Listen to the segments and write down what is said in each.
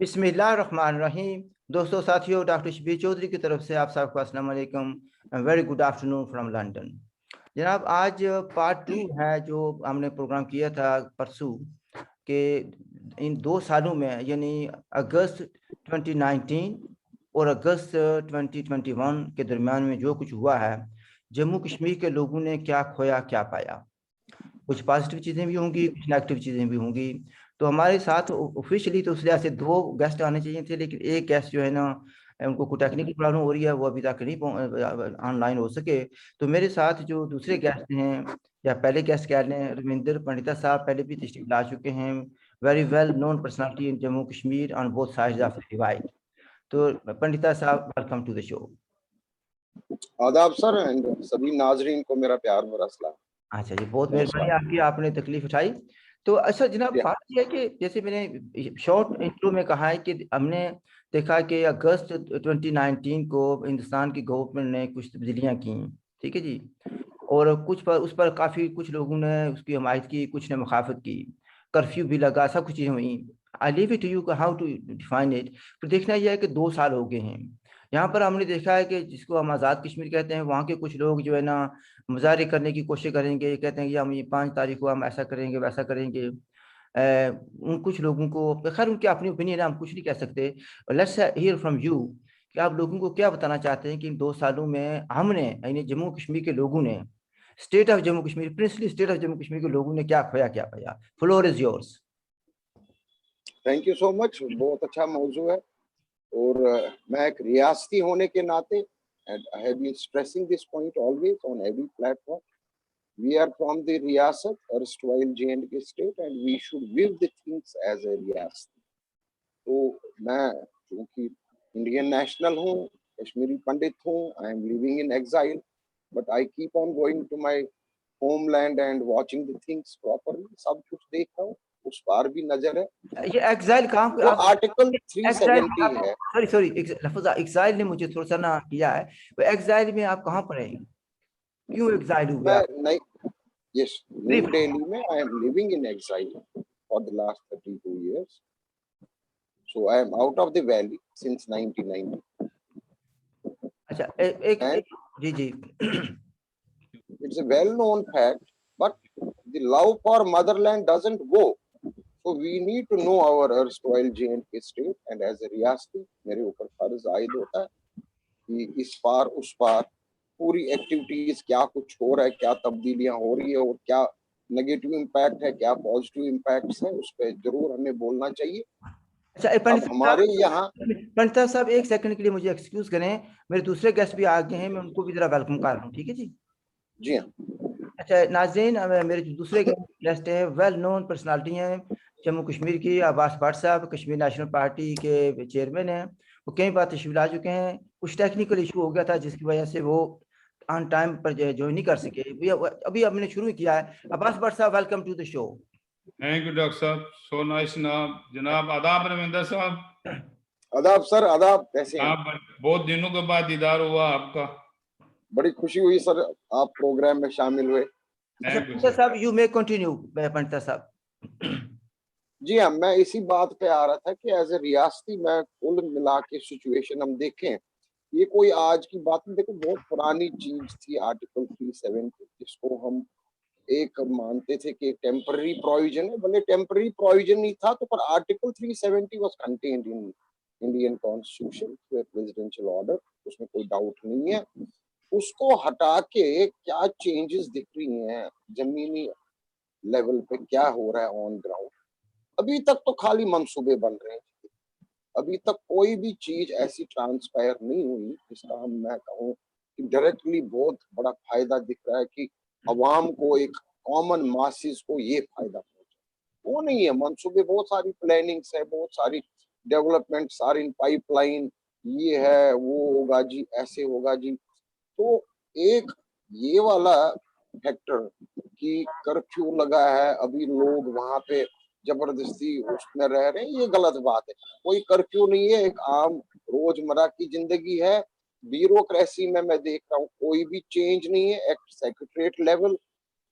बिस्मिल्लाहिर्रहमानिर्रहीम। दोस्तों, साथियों, डॉक्टर शबीर चौधरी की तरफ से आप सबको अस्सलाम वालेकुम। Very good afternoon from London. जनाब, आज पार्ट 2 है जो हमने प्रोग्राम किया था परसों के। इन 2 सालों में यानी अगस्त 2019 और अगस्त 2021 के दरमियान में जो कुछ हुआ है, जम्मू कश्मीर के लोगों ने क्या खोया क्या पाया। कुछ पॉजिटिव चीज़ें भी होंगी, कुछ नेगेटिव चीज़ें भी होंगी। तो हमारे साथ ऑफिशियली तो उस लिहाज से 2 गेस्ट आने चाहिए थे, लेकिन एक गेस्ट जो है ना, उनको कोई टेक्निकल प्रॉब्लम हो रही है, वो अभी तक नहीं ऑनलाइन हो सके। तो मेरे साथ जो दूसरे गेस्ट हैं, या पहले गेस्ट कह लें, रविंदर पंडिता साहब पहले भी तशरीफ ला चुके हैं। Very well known personality in Jammu Kashmir on both sides of the divide. तो पंडिता साहब, वेलकम टू द शो। आदाब सर एंड सभी नाजरीन को मेरा प्यार भरा सलाम। अच्छा जी, बहुत मेहरबानी आपकी, आपने तकलीफ उठाई। तो अच्छा जनाब, बात यह है कि जैसे मैंने शॉर्ट इंट्रो में कहा है कि हमने देखा कि अगस्त 2019 को हिंदुस्तान की गवर्नमेंट ने कुछ तब्दीलियां की, ठीक है जी। और कुछ पर उस पर काफ़ी कुछ लोगों ने उसकी हमायत की, कुछ ने मुखाफत की, कर्फ्यू भी लगा, सब कुछ चीज़ें हुई। I leave it to you how to define it. तो देखना यह है कि 2 साल हो गए हैं। यहाँ पर हमने देखा है कि जिसको हम आज़ाद कश्मीर कहते हैं, वहाँ के कुछ लोग जो है ना, मुजाहरे करने की कोशिश करेंगे, ये कहते हैं कि हम ये 5 तारीख को हम ऐसा करेंगे वैसा करेंगे। उन कुछ लोगों को, खैर उनकी अपनी ओपिनियन है, हम कुछ नहीं कह सकते। लेट्स हियर फ्रॉम यू कि आप लोगों को क्या बताना चाहते हैं कि इन 2 सालों में हमने, यानी जम्मू कश्मीर के लोगों ने, state of Jammu Kashmir, princely state of Jammu Kashmir के लोगों ने क्या खोया क्या पाया। Floor is yours. Thank you so much. बहुत अच्छा मौजू है और मैं एक रियासती होने के नाते and I have been stressing this point always on every platform. We are from the Riyasat, erstwhile J&K state, and we should view the things as a रियासती। तो मैं चूंकि इंडियन नेशनल हूँ, कश्मीरी पंडित हूँ, I am living in exile, but I keep on going to my homeland and watching the things properly. सब कुछ देख रहा हूँ, उस पार भी नजर है। ये एग्जाइल कहाँ पे जो आप? आर्टिकल एग्जाइल 370 है, सॉरी सॉरी, लफ्ज़ एग्जाइल ने मुझे थोड़ा सा ना किया है। वो एग्जाइल में आप कहाँ पर हैं, क्यों एग्जाइल हुए मैं आप? नई यस न्यू दिल्ली में I am living in exile for the last 32 years. So I am out of the valley since 1990. अच्छा, एक And ji ji. it's a well-known fact, but the love for motherland doesn't go. So we need to know our erstwhile J&K state, and as a रियासती मेरे ऊपर फर्ज आयद होता है कि इस पार उस पार पूरी एक्टिविटीज क्या कुछ हो रहा है, क्या तब्दीलियां हो रही है और क्या नेगेटिव इम्पैक्ट है, क्या पॉजिटिव इम्पैक्ट है, उस पर जरूर हमें बोलना चाहिए। अच्छा, अब हमारे यहाँ पंडित साहब 1 सेकंड के लिए मुझे एक्सक्यूज करें, मेरे दूसरे गेस्ट भी आ गए हैं, मैं उनको भी जरा वेलकम कर रहा हूँ, ठीक है जी। जी हाँ, अच्छा नाज़रीन, मेरे जो दूसरे गेस्ट हैं, वेल नोन पर्सनालिटी हैं जम्मू कश्मीर की। अब्बास भट्ट साहब कश्मीर नेशनल पार्टी के चेयरमैन हैं। वो कई बार तशरीफ ला चुके हैं। कुछ टेक्निकल इशू हो गया था जिसकी वजह से वो ऑन टाइम पर ज्वाइन नहीं कर सके। अभी हमने शुरू किया है। अब्बास भट्ट साहब, welcome to the show. Thank you doctor साहब, सो नाइस जनाब। आदाब रविंदर साहब। आदाब सर, आदाब, कैसे हैं? आप बहुत दिनों के बाद दीदार हुआ आपका। बड़ी खुशी हुई सर, आप प्रोग्राम में शामिल हुए। अच्छा थैंक यू पंडिता सर। साहब, यू मे कंटिन्यू पंडिता साहब। जी हाँ, मैं इसी बात पे आ रहा था कि एज ए रियासती मैं कुल मिला के सिचुएशन हम देखें, ये कोई आज की बात नहीं। देखो, बहुत पुरानी चीज थी आर्टिकल 370, जिसको हम एक मानते थे कि टेम्पररी प्रोविजन है। भले टेम्पररी प्रोविजन नहीं था, तो पर article 370 was contained in Indian constitution, presidential order, उसमें कोई डाउट नहीं है। उसको हटा के क्या चेंजेस दिख रही हैं जमीनी लेवल पे, क्या हो रहा है ऑन ग्राउंड, अभी तक तो खाली मंसूबे बन रहे हैं। अभी तक कोई भी चीज ऐसी ट्रांसपायर नहीं हुई जिसका हम मैं कहूँ कि डायरेक्टली बहुत बड़ा फायदा दिख रहा है कि अवाम को, एक कॉमन मासिस को ये फायदा पहुंचे। वो नहीं है। मंसूबे बहुत सारी प्लानिंग्स है, बहुत सारी डेवलपमेंट सारी इन पाइपलाइन, ये है वो होगा जी, ऐसे होगा जी। तो एक ये वाला फैक्टर कि कर्फ्यू लगा है, अभी लोग वहां पे जबरदस्ती उसमें रह रहे हैं, ये गलत बात है। कोई कर्फ्यू नहीं है, एक आम रोजमर्रा की जिंदगी है। ब्यूरोक्रेसी में मैं देख रहा हूँ कोई भी चेंज नहीं है at secretariat level,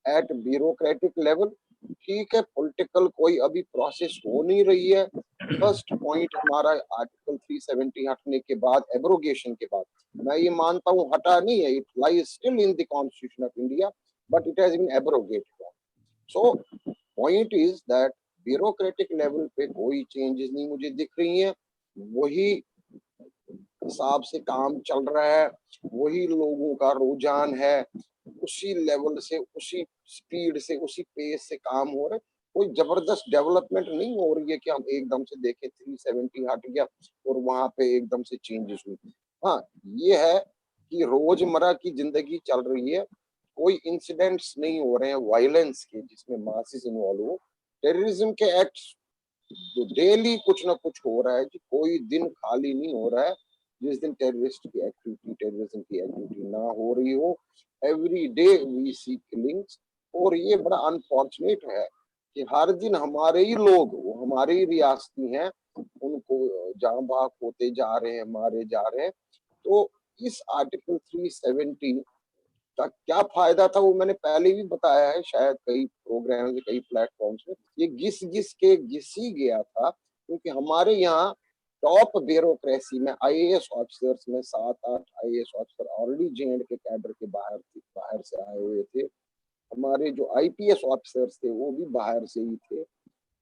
at bureaucratic level. ठीक है, पॉलिटिकल कोई अभी प्रोसेस हो नहीं रही है, फर्स्ट पॉइंट हमारा आर्टिकल 370 हटने के बाद, एब्रोगेशन के बाद, मैं ये मानता हूँ हटा नहीं है, it lies still in the constitution of India but it has been abrogated. So point is that bureaucratic level पे कोई चेंजेस नहीं मुझे दिख रही हैं, वही हिसाब से काम चल रहा है, वही लोगों का रुझान है, उसी लेवल से, उसी स्पीड से, उसी पेस से काम हो रहा है। कोई जबरदस्त डेवलपमेंट नहीं हो रही है कि हम एकदम से देखें 370 हट गया और वहां पे एकदम से चेंजेस हुई। हाँ, ये है कि रोजमर्रा की जिंदगी चल रही है, कोई इंसिडेंट्स नहीं हो रहे हैं वायलेंस के जिसमें मासेस इन्वॉल्व हो। टेररिज्म के एक्ट्स जो डेली कुछ ना कुछ हो रहा है कि कोई दिन खाली नहीं हो रहा है जिस दिन टेररिस्ट की एक्टिविटी, टेररिज्म की एक्टिविटी ना हो रही हो। Every day we see killings, और ये बड़ा अनफॉर्चुनेट है कि हर दिन हमारे ही लोग, वो हमारे ही रियासती हैं, उनको जान बाक होते जा रहे हैं, मारे जा रहे हैं। तो इस आर्टिकल 370 का क्या फायदा था वो मैंने पहले भी बताया है, शायद कई प्रोग्राम से, कई प्लेटफॉर्म्स में। ये घिस ही गया था क्योंकि हमारे यहाँ टॉप ब्यूरोक्रेसी में आईएएस ऑफिसर्स में 7-8 आईएएस ऑफिसर ऑलरेडी जेएंड के कैडर के बाहर से आए हुए थे। हमारे जो आईपीएस ऑफिसर्स थे वो भी बाहर से ही थे।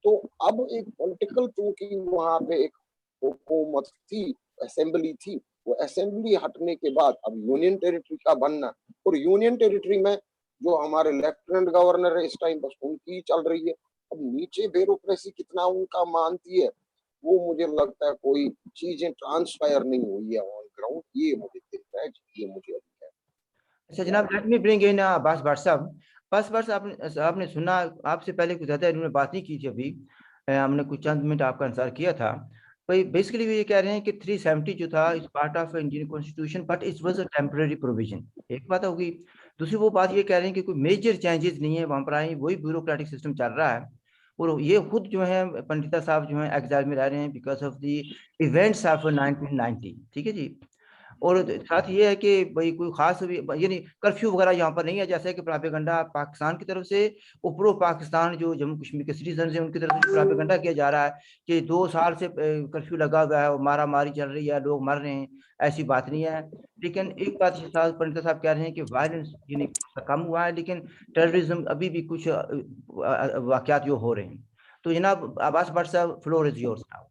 तो अब एक पॉलिटिकल, चूंकि वहां पे एक हुकूमत थी, असेंबली थी, वो असेंबली हटने के बाद अब यूनियन टेरिटरी का बनना, और यूनियन टेरिटरी में जो हमारे लेफ्टिनेंट गवर्नर है इस टाइम बस उनकी चल रही है। अब नीचे ब्यूरोक्रेसी कितना उनका मानती है वो मुझे लगता है कोई चीजें ट्रांसफायर नहीं हुई है ऑन ग्राउंड, ये मुझे दिख रहा है, ये मुझे अभी है। अच्छा जनाब, let me bring in Abbas Bhat साहब। अब्बास भट्ट साहब, आपने सुना, आपसे पहले कुछ ज़्यादा इन्होंने बात नहीं की थी अभी, हमने कुछ चंद मिनट आपका इंतजार किया था। भाई बेसिकली ये कह रहे हैं कि 370 जो था इस part of Indian constitution but it was a temporary provision, एक बात होगी। दूसरी वो बात ये कह रहे हैं कि कोई मेजर चेंजेस नहीं है वहाँ पर आए, वही ब्यूरोक्रेटिक सिस्टम चल रहा है। और ये खुद जो है पंडिता साहब जो है एग्जाइल में रह रहे हैं because of the events of 1990, ठीक है जी। और साथ ये है कि भाई कोई खास यानी कर्फ्यू वगैरह यहाँ पर नहीं है, जैसे कि प्रोपेगेंडा पाकिस्तान की तरफ से, ऊपरों पाकिस्तान जो जम्मू कश्मीर के सिटीजन हैं उनकी तरफ से प्रोपेगेंडा किया जा रहा है कि 2 साल से कर्फ्यू लगा हुआ है और मारा मारी चल रही है, लोग मर रहे हैं, ऐसी बात नहीं है। लेकिन एक बात साहब पंडिता साहब कह रहे हैं कि वायलेंस यानी कम हुआ है, लेकिन टेररिज्म अभी भी कुछ वाकयात जो हो रहे हैं। तो जनाब अब्बास भट्ट साहब, फ्लोर इज योर्स नाउ।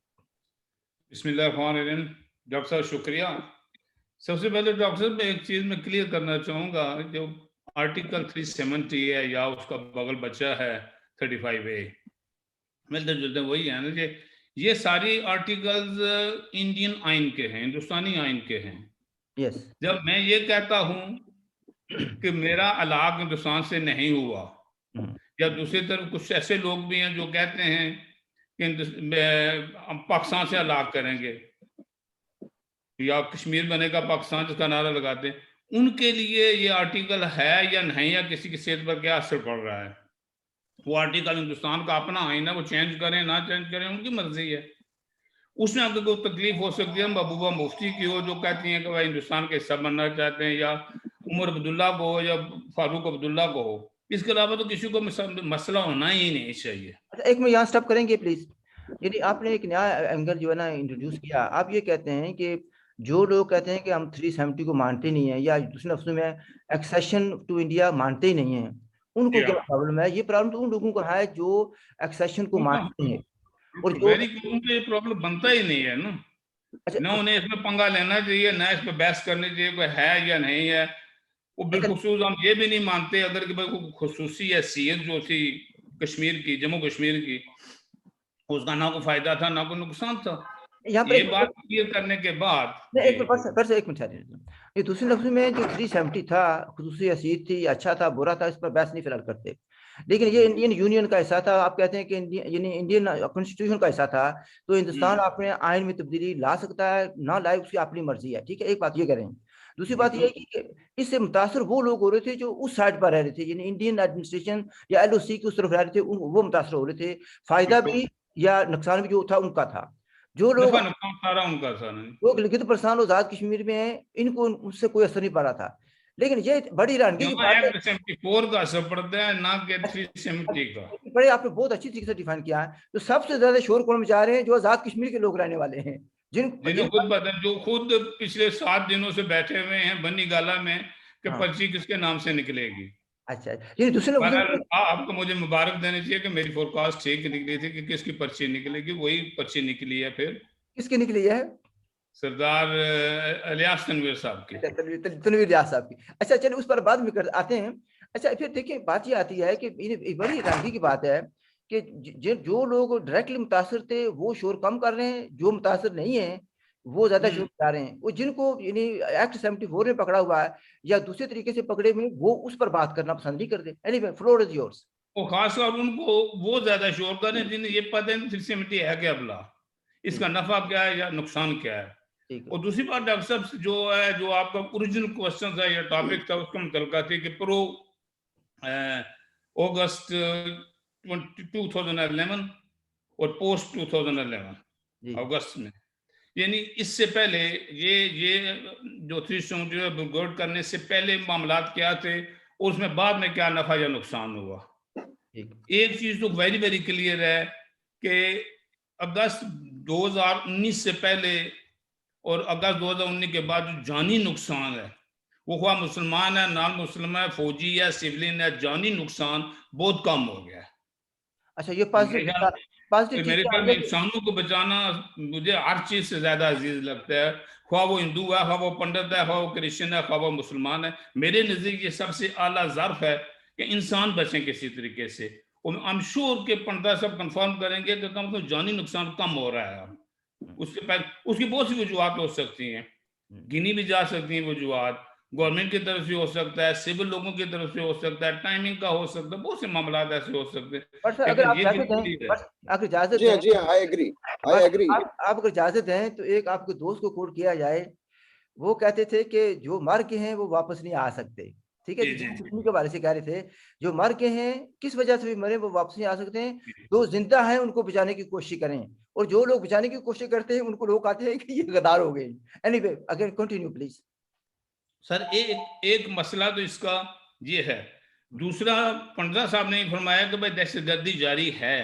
बिस्मिल्लाहिर्रहमानिर्रहीम। डॉक्टर साहब शुक्रिया। सबसे पहले डॉक्टर साहब मैं एक चीज में क्लियर करना चाहूंगा, जो आर्टिकल 370 है या उसका बगल बच्चा है 35A, मिलते जुलते वही है ना कि ये सारी आर्टिकल्स इंडियन आइन के हैं, हिंदुस्तानी आइन के हैं। यस। जब मैं ये कहता हूं कि मेरा अलाक हिंदुस्तान से नहीं हुआ, या दूसरी तरफ कुछ ऐसे लोग भी हैं जो कहते हैं कि हम पाकिस्तान से अलाक करेंगे या कश्मीर बनेगा पाकिस्तान, जिसका नारा लगाते हैं, उनके लिए ये आर्टिकल है या नहीं, या किसी की सेहत पर क्या असर पड़ रहा है। वो आर्टिकल हिंदुस्तान का अपना आइन है, वो चेंज करें ना चेंज करें उनकी मर्जी है। उसमें आपको कोई तकलीफ हो सकती है महबूबा मुफ्ती की हो जो कहती हैं कि भाई हिंदुस्तान का हिस्सा बनना चाहते हैं, या उमर अब्दुल्ला को हो या फारूक अब्दुल्ला को हो। इसके अलावा तो किसी को मसला होना ही नहीं चाहिए। अच्छा एक मिनट यहाँ स्टॉप करेंगे प्लीज। यदि आपने एक नया एंगल जो है ना इंट्रोड्यूस किया, आप ये कहते हैं कि जो लोग कहते हैं कि हम 370 को मानते नहीं है, या दूसरे लफ्जों में एक्सेशन टू इंडिया मानते ही नहीं है, उनको क्या प्रॉब्लम है? ये प्रॉब्लम तो उन लोगों को है जो एक्सेशन को मानते हैं, और जो वेरी गुड, ये प्रॉब्लम बनता ही नहीं है ना। अच्छा ना उन्हें इसमें पंगा लेना चाहिए, ना इस पर बहस करनी चाहिए कोई है या नहीं है। वो बिलखुसूस हम ये भी नहीं मानते अगर कि भाई कोई खुसूसी हैसियत जो थी कश्मीर की, जम्मू कश्मीर की, उसका ना कोई फायदा था ना कोई नुकसान था। यहाँ पर ये बात क्लियर करने के बाद एक मिनट एक मिनट, ये दूसरे लफ्जों में जो 370 था खुसूसी हैसियत थी, अच्छा था बुरा था, इस पर बहस नहीं फिलहाल करते। लेकिन ये इंडियन यूनियन का हिस्सा था, आप कहते हैं कि इंडियन कॉन्स्टिट्यूशन का हिस्सा था, तो हिंदुस्तान अपने आइन में तब्दीली ला सकता है ना लाए, उसकी अपनी मर्जी है, ठीक है, एक बात ये कह रहे हैं। दूसरी बात ये है कि इससे मुतासर वो लोग हो रहे थे जो उस साइड पर रह रहे थे, यानी इंडियन एडमिनिस्ट्रेशन या एलओसी की उस तरफ रह रहे थे, वो मुतासर हो रहे थे, फायदा भी या नुकसान भी जो था उनका था। जो लोग नुकसान सारा उनका था, लोग लिखित परेशान आजाद कश्मीर में हैं, इनको उससे कोई असर नहीं पड़ रहा था। लेकिन ये बड़ी हैरानगी की बात है, एक्ट 74 का असर पड़ता है, ना कि 370 का। बड़े आपने बहुत अच्छी तरीके से डिफाइन किया है। तो सबसे ज्यादा शोर कौन मचा रहे हैं? जो आजाद कश्मीर के लोग रहने वाले हैं, जिन्हें खुद पता है, जो खुद पिछले 7 दिनों से बैठे हुए हैं बनी गाला में कि हाँ। पर्ची किसके नाम से निकलेगी। अच्छा, ये दूसरे लोग आपको मुझे मुबारक देनी चाहिए कि मेरी फोरकास्ट ठीक निकली थी कि किसकी पर्ची निकलेगी, वही पर्ची निकली है। फिर किसकी निकली है? सरदार इलियास तनवीर साहब की। तनवीर इलियास साहब की। अच्छा चलिए उस पर बाद में कर आते हैं। अच्छा फिर देखिए बात ये आती है कि बड़ी हैरानगी की बात है कि जो लोग डायरेक्टली मुतासर थे वो शोर कम कर रहे हैं, जो मुतासर नहीं है वो ज्यादा शोर कर रहे हैं। वो जिनको यानी एक्ट 74 में पकड़ा हुआ है या दूसरे तरीके से पकड़े हुए, वो उस पर बात करना पसंद नहीं करते। Anyway, floor is yours. वो खासतौर उनको वो ज्यादा शोर कर रहे हैं जिन्हें ये पता है 370 है क्या भला, इसका नफा क्या है या नुकसान क्या है। और दूसरी बात डॉक्टर साहब जो है, जो आपका ओरिजिनल क्वेश्चन था या टॉपिक था, उसका मुतलका थे कि प्रो अगस्त 2011 और पोस्ट 2011 अगस्त में, यानी इससे पहले ये जो 370 गौर करने से पहले मामलात क्या थे और उसमें बाद में क्या नफा या नुकसान हुआ। एक चीज तो वेरी वेरी क्लियर है कि अगस्त 2019 से पहले और अगस्त 2019 के बाद जो जानी नुकसान है, वो हुआ मुसलमान है, नॉन मुस्लिम है, फौजी है, सिविलियन है, जानी नुकसान बहुत कम हो गया है। अच्छा, ये पॉजिटिव मेरे ख्याल में इंसानों को बचाना मुझे हर चीज से ज्यादा अजीज लगता है, ख्वाह वो हिंदू है, ख्वाह वो पंडित है, ख्वाह वो क्रिश्चियन है, ख्वाह वो मुसलमान है। मेरे नजदीक ये सबसे आला ज़र्फ है कि इंसान बचे किसी तरीके से। और आई एम श्योर के पंडित साहब कंफर्म करेंगे कि कम से कम जानी नुकसान कम हो रहा है। उसके पहले उसकी बहुत सी वजूहत हो सकती हैं, गिनी भी जा सकती हैं वजूहत, गवर्नमेंट की तरफ से हो सकता है, सिविल लोगों की तरफ से हो सकता है, टाइमिंग का हो सकता है, बहुत से मामला ऐसे हो सकते हैं। अगर आप इजाजत दें, आप अगर इजाजत दें तो एक आपके दोस्त को कोट किया जाए। वो कहते थे कि जो मर के हैं वो वापस नहीं आ सकते। ठीक है, के बारे से कह रहे थे जो मर के हैं किस वजह से भी मरे वो वापस नहीं आ सकते हैं, जो जिंदा हैं उनको बचाने की कोशिश करें, और जो लोग बचाने की कोशिश करते हैं उनको लोग कहते हैं कि ये गद्दार हो गए। Anyway, again continue please. Sir एक मसला तो इसका ये है। दूसरा, पंडित साहब ने फरमाया कि भाई दहशतगर्दी जारी है,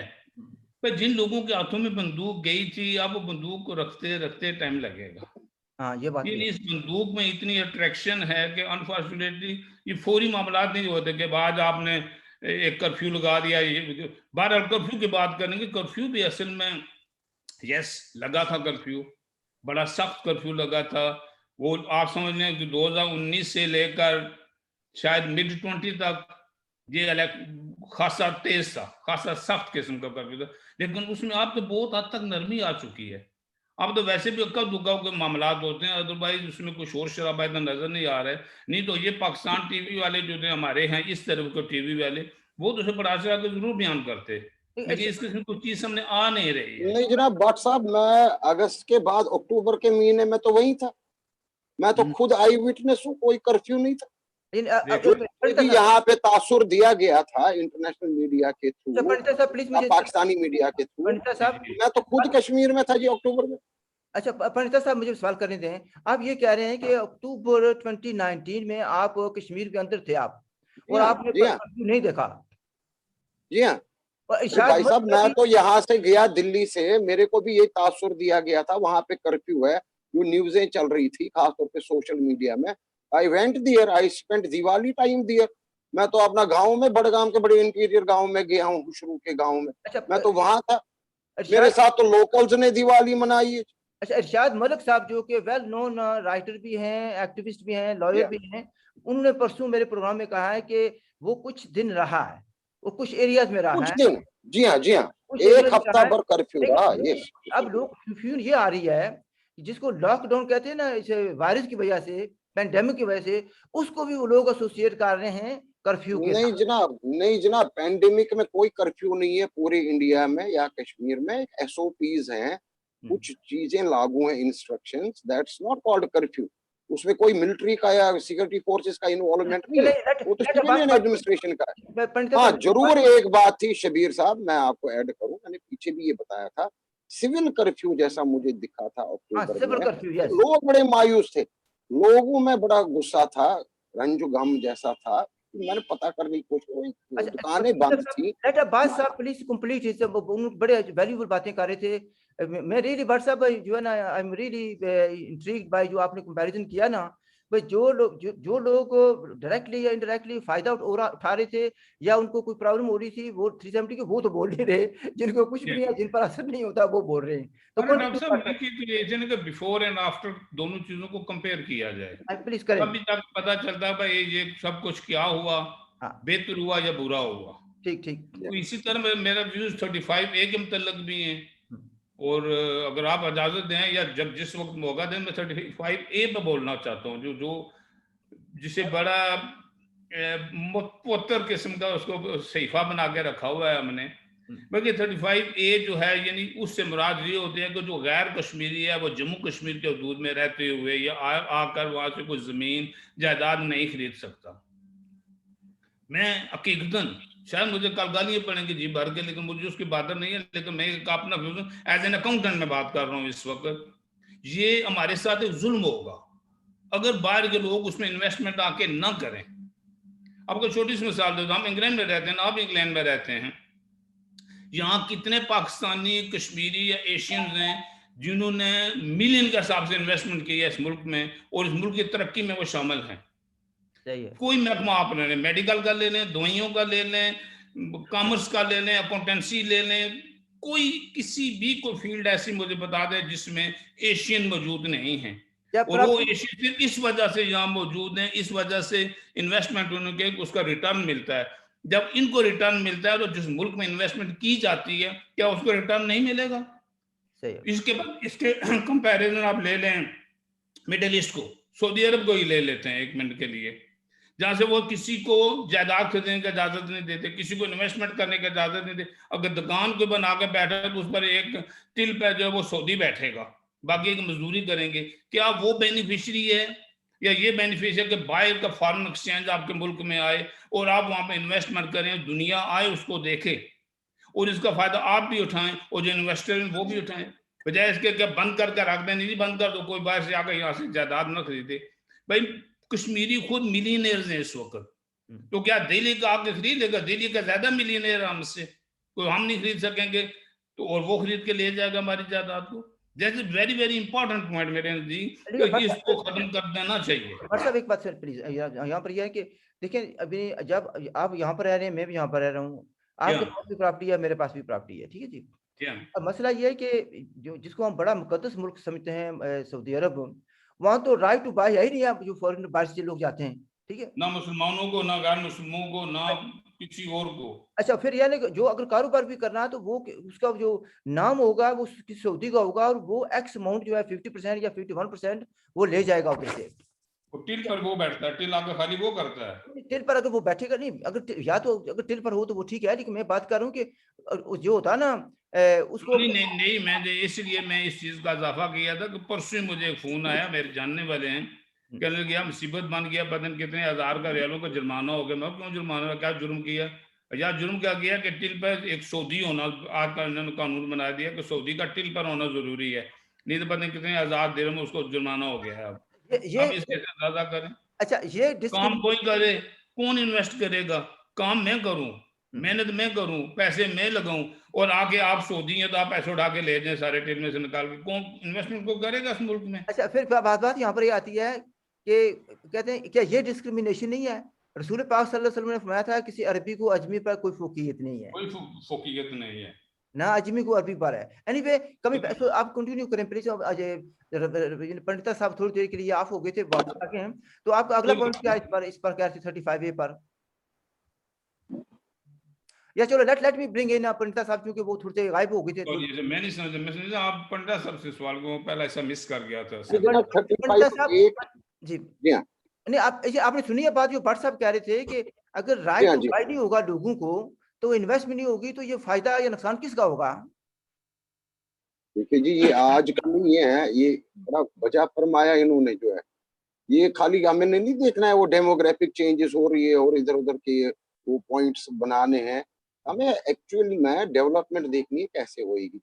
पर जिन लोगों के हाथों में बंदूक गई थी, अब वो बंदूक को रखते रखते टाइम लगेगा। हाँ, ये बात है। इस बंदूक में इतनी अट्रैक्शन है कि अनफॉर्चुनेटली ये फौरी मामलात नहीं होते कि बाद आपने एक कर्फ्यू लगा दिया। ये बहरहाल कर्फ्यू की बात करेंगे, कर्फ्यू भी असल में यस लगा था, कर्फ्यू बड़ा सख्त कर्फ्यू लगा था। वो आप समझ लें कि 2019 से लेकर शायद मिड 20 तक ये खासा तेज था, खासा सख्त किस्म का कर्फ्यू था। लेकिन उसमें अब तो बहुत हद तक नरमी आ चुकी है। अब तो वैसे भी अक्का दुक्का के मामलात होते हैं, अदरवाइज उसमें कोई शोर शराबा इतना नजर नहीं आ रहा है। नहीं तो ये पाकिस्तान टीवी वाले जो थे हमारे हैं इस तरफ के टीवी वाले, वो तो उसे बड़ा के जरूर बयान करते, लेकिन इस किस्म की चीज सामने आ नहीं रही है। नहीं जनाब भट्ट साहब, मैं अगस्त के बाद अक्टूबर के महीने में तो वही था, मैं तो खुद आई विटनेस हूँ, कोई कर्फ्यू नहीं था। यहाँ पे तासुर दिया गया था इंटरनेशनल मीडिया के थ्रू, पाकिस्तानी मीडिया के थ्रू, मैं तो खुद कश्मीर में था जी अक्टूबर में। अच्छा पंडित साहब, मुझे सवाल करने दें। आप ये कह रहे हैं कि अक्टूबर 2019 में आप कश्मीर के अंदर थे आप, और आपने कर्फ्यू नहीं देखा? जी हाँ भाई साहब, मैं तो यहाँ से गया दिल्ली से, मेरे को भी ये तासुर दिया गया था वहां पे कर्फ्यू है, जो न्यूज़ें चल रही थी खासतौर पे सोशल मीडिया में। I went there, I spent Diwali time there. मैं तो अपना गांव में, बड़गाम के बड़े इंटीरियर गांव में गया हूँ, खुशरू के गांव में। अच्छा, मैं तो वहां था, मेरे साथ तो लोकल्स ने दिवाली मनाई है। अच्छा, इरशाद मलिक साहब जो कि वेल नोन राइटर भी हैं, एक्टिविस्ट भी हैं, लॉयर भी हैं, उन्होंने परसों मेरे प्रोग्राम में कहा है कि वो कुछ दिन रहा है, वो कुछ एरियाज में रहा है। कुछ दिन, जी हाँ जी हाँ, एक हफ्ता भर कर्फ्यू रहा। अब लोग कंफ्यूजन ये आ रही है जिसको लॉकडाउन कहते हैं ना, इस वायरस की वजह से, पेंडेमिक की वजह से, उसको भी वो लोग एसोसिएट कर रहे हैं कर्फ्यू के। नहीं जनाब, नहीं जनाब, पेंडेमिक में कोई कर्फ्यू नहीं है पूरे इंडिया में या कश्मीर में। एसओपीज हैं, कुछ चीजें लागू हैं, instructions, that's not called curfew. उसमें कोई मिलिट्री का या सिक्योरिटी फोर्सेस का इन्वॉल्वमेंट नहीं है, वो तो सिविलियन एडमिनिस्ट्रेशन का है। हाँ जरूर एक बात थी शबीर साहब, मैं आपको ऐड करूं, मैंने पीछे भी ये बताया था, सिविल कर्फ्यू जैसा मुझे दिखा था अक्टूबर में। लोग बड़े मायूस थे, लोगों में बड़ा गुस्सा था, रंज गम जैसा था कि मैंने पता करने की कोशिश की, अच्छा, दुकानें बंद थी। लेट अब्बास साहब प्लीज कंप्लीट हिज, बड़े वैल्यूबल बातें कर रहे थे। मैं रियली बट साहब जो है ना, I am really intrigued by जो आपने कंपैरिजन किया ना, भाई जो लोग डायरेक्टली या इनडायरेक्टली फायदा उठा रहे थे या उनको कोई प्रॉब्लम हो रही थी, वो 370 के वो तो बोल नहीं रहे, जिनको कुछ भी नहीं है, जिन पर असर नहीं होता वो बोल रहे हैं। तो अरे डॉक्टर साहब, देखिए तो ये है ना कि बिफोर एंड आफ्टर दोनों चीजों को कंपेयर किया जाए, प्लीज करें। तभी तक पता चलता है भाई ये सब कुछ क्या हुआ, हाँ, बेहतर हुआ या बुरा हुआ। ठीक ठीक। तो इसी तरह मेरा व्यूज 35A के मुतल्लक भी हैं, और अगर आप इजाजत दें या जब जिस वक्त मौका दें, मैं 35A पे बोलना चाहता हूँ, जो जिसे बड़ा मुतपत्तर किस्म का उसको सहीफा बना के रखा हुआ है हमने। बल्कि 35A जो है, यानी उससे मुराद ये होते हैं कि जो गैर कश्मीरी है वो जम्मू कश्मीर के हदूद में रहते हुए या आकर वहां से कोई जमीन जायदाद नहीं खरीद सकता। मैं हकीकतन, शायद मुझे कल गालियां पड़ेंगी जी भर के, लेकिन मुझे उसकी बात नहीं है, लेकिन मैं अपना एज एन अकाउंटेंट में बात कर रहा हूँ इस वक्त। ये हमारे साथ एक जुल्म होगा अगर बाहर के लोग उसमें इन्वेस्टमेंट आके ना करें। आपको छोटी सी मिसाल देता हूं, हम इंग्लैंड में रहते हैं, आप इंग्लैंड में रहते हैं, यहाँ कितने पाकिस्तानी, कश्मीरी या एशियंस हैं जिन्होंने मिलियन के हिसाब से इन्वेस्टमेंट की है इस मुल्क में, और इस मुल्क की तरक्की में वो शामिल हैं। कोई महकमा आप ले लें, मेडिकल का ले लें, दवाइयों का ले लें, कॉमर्स का ले लें, अकाउंटेंसी ले लें, कोई किसी भी कोई फील्ड ऐसी मुझे बता दे जिसमें एशियन मौजूद नहीं है। और वो एशियन सिर्फ इस वजह से यहाँ मौजूद हैं, इस वजह से इन्वेस्टमेंट उनके उसका रिटर्न मिलता है। जब इनको रिटर्न मिलता है तो जिस मुल्क में इन्वेस्टमेंट की जाती है, क्या उसको रिटर्न नहीं मिलेगा? इसके बाद इसके कंपैरिजन आप ले लें मिडिल ईस्ट को, सऊदी अरब को ही ले लेते हैं एक मिनट के लिए, जहां से वो किसी को जायदाद खरीदने की इजाजत नहीं देते, किसी को इन्वेस्टमेंट करने की इजाजत नहीं देते। अगर दुकान को बना के बैठे तो उस पर एक टिल पे जो है वो सऊदी बैठेगा, बाकी की मजदूरी करेंगे। क्या वो बेनिफिशियरी है या ये बेनिफिशियरी कि बाहर का फॉरेन एक्सचेंज आपके मुल्क में आए और आप वहां पे इन्वेस्टमेंट करें, दुनिया आए उसको देखे और इसका फायदा आप भी उठाएं और जो इन्वेस्टर हैं वो भी उठाएं, बजाय इसके क्या बंद करके रख दें, नहीं बंद कर दो, कोई बाहर से आकर यहाँ से जायदाद न खरीदे। भाई कश्मीरी खुद मिलीनियर्स हैं इस वक्त, तो क्या दिल्ली का आके खरीदेगा? दिल्ली का ज्यादा मिलीनियर है हमसे, कोई हम नहीं खरीद सकेंगे तो और वो खरीद के ले जाएगा हमारी जायदाद को। That's a very very important point मेरे नजदीक, कि इसको खत्म कर देना चाहिए। साहब एक बात सर प्लीज, यहाँ पर यह है कि देखिए अभी जब आप यहाँ पर रह रहे हैं, मैं भी यहाँ पर रह रहा हूँ, आपके पास भी प्रॉपर्टी है, मेरे पास भी प्रॉपर्टी है, ठीक है जी। अब मसला ये है कि जो जिसको हम बड़ा मुकद्दस मुल्क समझते हैं सऊदी अरब, वहाँ तो राइट टू बाय है ही नहीं, आप जो फॉरेन बाहर से लोग जाते हैं, ठीक है, ना मुसलमानों को, ना गैर मुसलमानों को, ना किसी और को। अच्छा, फिर यानी जो अगर कारोबार भी करना है तो वो उसका जो नाम होगा वो सऊदी का होगा, और वो एक्स अमाउंट जो है 50% या 51% वो ले जाएगा उधर से। टिल पर वो बैठता है, टिल आगे खाली वो करता है। टिल पर अगर वो बैठेगा नहीं, अगर या तो अगर टिल पर हो तो वो ठीक है, लेकिन मैं बात कर रहा हूँ कि जो होता है ना उसको नहीं मैं इसलिए मैं इस चीज का इजाफा किया था कि परसों मुझे एक फोन आया, मेरे जानने वाले हैं, कहने लगे मुसीबत बन गया, पता नहीं कितने हजार का रियालों का जुर्माना हो गया। मैं क्यों जुर्माना, क्या जुर्म किया? यार जुर्म क्या किया कि टिल पर एक सऊदी होना, आज का इन्होंने कानून बना दिया कि सऊदी का टिल पर होना जरूरी है, नहीं तो पता नहीं कितने हजार देर में उसको जुर्माना हो गया है। अब इसके अंदाजा करें। अच्छा, ये काम कोई करे, कौन इन्वेस्ट करेगा? काम मैं करूं, मेहनत मैं करूं, पैसे मैं लगाऊं, और आके आप सऊदी हैं तो आप पैसे उठा के ले जाएं सारे टिल में से निकाल के, कौन इन्वेस्टमेंट को करेगा इस मुल्क में? अच्छा, फिर बात यहाँ पर ये आती है कि कहते हैं क्या ये डिस्क्रिमिनेशन नहीं है? रसूल पाक सल्लल्लाहु अलैहि वसल्लम ने फरमाया था किसी अरबी को अजमी पर कोई फोकियत नहीं है, कोई फोकियत नहीं है ना अजमी को अरबी पर है। एनीवे कभी तो आप कंटिन्यू करें प्लीज। पंडिता साहब थोड़ी देर के लिए ऑफ हो गए थे, वापस आके हैं, तो आपका अगला पॉइंट क्या है इस पर क्या 35A पर? या चलो let me bring in Pandita साहब, क्योंकि वो थोड़े से गायब हो गए थे। मैं नहीं समझा आप पंडिता साहब से सवाल को पहले ऐसा मिस कर गया था। पंडिता साहब जी नहीं, आपने सुनी है बात जो भट्ट साहब कह रहे थे कि अगर राइट टू बाय नहीं होगा लोगों को तो इन्वेस्टमेंट नहीं होगी, तो ये फायदा या नुकसान किसका होगा? देखिए जी, ये आज का नहीं है, ये बड़ा वजह फरमाया इन्होंने जो है, ये खाली हमें नहीं देखना है वो डेमोग्राफिक चेंजेस हो रही है और इधर उधर के वो पॉइंट्स बनाने हैं, हमें एक्चुअली में डेवलपमेंट देखनी है कैसे होएगी।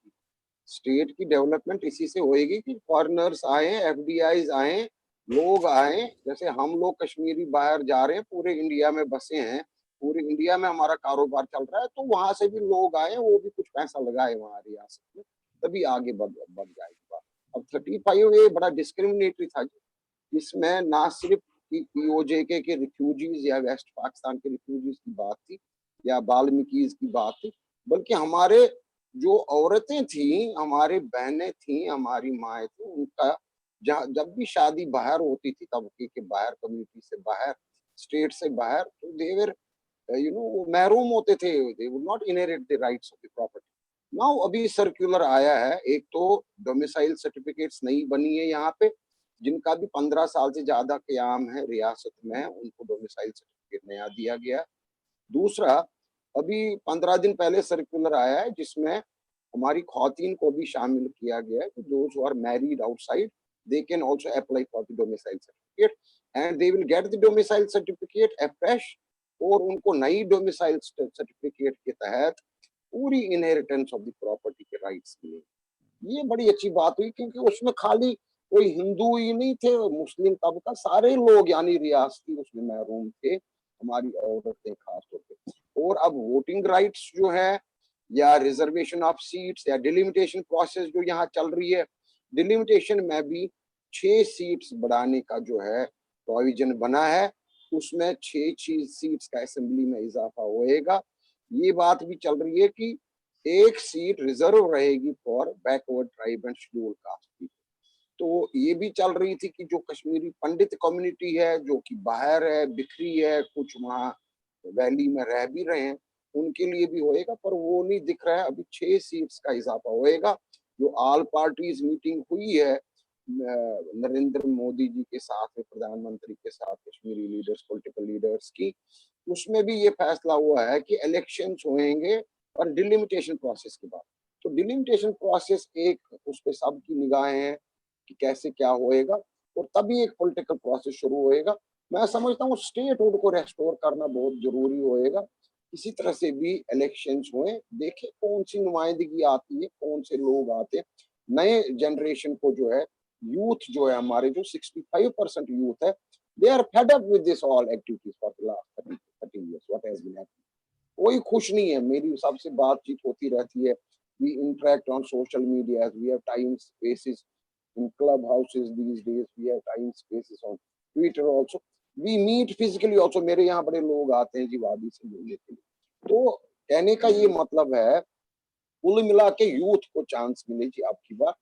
स्टेट की डेवलपमेंट इसी से होएगी कि फॉरेनर्स आए, FDIs आए, लोग आए, जैसे हम लोग कश्मीरी बाहर जा रहे हैं, पूरे इंडिया में बसे हैं, पूरे इंडिया में हमारा कारोबार चल रहा है, तो वहां से भी लोग आए, वो भी कुछ पैसा लगाए वहां रियासत में, तभी आगे बढ़ जाएगी बात। अब 35A बड़ा डिस्क्रिमिनेटरी था, इसमें ना सिर्फ पीओजेके के रिफ्यूजीज या वेस्ट पाकिस्तान के रिफ्यूजीज की बात थी या वाल्मीकिज की बात थी, बल्कि हमारे जो औरतें थी, हमारी बहनें थी, हमारी माएँ थी, उनका जब भी शादी बाहर होती थी, तबके के बाहर, कम्युनिटी से बाहर, स्टेट से बाहर, तो दे वर वो महरूम होते थे, they would not inherit the rights of the property. Now अभी सर्कुलर आया है, एक तो डोमिसाइल सर्टिफिकेट्स नहीं बनी है यहाँ पे, जिनका भी 15 साल से ज्यादा क़याम है रियासत में, उनको डोमिसाइल सर्टिफिकेट नया दिया गया है। दूसरा, अभी 15 दिन पहले सर्कुलर आया है, जिसमें हमारी ख़वातीन को भी शामिल किया गया है कि those who are married outside, they can also apply for the domicile certificate and they will get the domicile certificate afresh, और उनको नई डोमिसाइल सर्टिफिकेट के तहत पूरी इनहेरिटेंस ऑफ द प्रॉपर्टी के राइट्स मिले। ये बड़ी अच्छी बात हुई, क्योंकि उसमें खाली कोई हिंदू ही नहीं थे, मुस्लिम तबका, सारे लोग यानी रियासती उसमें महरूम थे, हमारी औरतें खास तौर पे। और अब वोटिंग राइट्स जो है, या रिजर्वेशन ऑफ सीट्स, या डिलिमिटेशन प्रोसेस जो यहाँ चल रही है, डिलिमिटेशन में भी 6 सीट्स बढ़ाने का जो है प्रोविजन बना है, उसमें 6 सीट्स का असेंबली में इजाफा होएगा। ये बात भी चल रही है कि 1 सीट रिजर्व रहेगी for backward tribe and schedule caste people. तो ये भी चल रही थी कि जो कश्मीरी पंडित कम्युनिटी है, जो कि बाहर है, बिखरी है, कुछ वहाँ वैली में रह भी रहे हैं, उनके लिए भी होएगा, पर वो नहीं दिख रहा है। अभी 6 सीट्स का इजाफा होएगा। जो ऑल पार्टीज मीटिंग हुई है नरेंद्र मोदी जी के साथ में, प्रधानमंत्री के साथ, कश्मीरी लीडर्स, पॉलिटिकल लीडर्स की, उसमें भी ये फैसला हुआ है कि इलेक्शंस होंगे और डिलिमिटेशन प्रोसेस के बाद। तो डिलिमिटेशन प्रोसेस एक, उस पर सबकी निगाहें हैं कि कैसे क्या होएगा, और तभी एक पॉलिटिकल प्रोसेस शुरू होएगा। मैं समझता हूँ स्टेटहुड को रेस्टोर करना बहुत जरूरी होएगा। इसी तरह से भी इलेक्शंस हुए, देखें कौन सी नुमाइंदगी आती है, कौन से लोग आते हैं, नए जनरेशन को जो है, यूथ जो है हमारे, जो 65% यूथ है, they are fed up with this all activities for the last 30 years what has been happening. कोई खुश नहीं है। मेरी सबसे बातचीत होती रहती है, we interact on social media, we have time spaces in clubhouses these days, we have time spaces on Twitter also, we meet physically also। मेरे यहाँ बड़े लोग आते हैं जी वादी से मिलने के लिए। तो कहने का ये मतलब है, कुल मिला के यूथ को चांस मिले जी आपकी बार।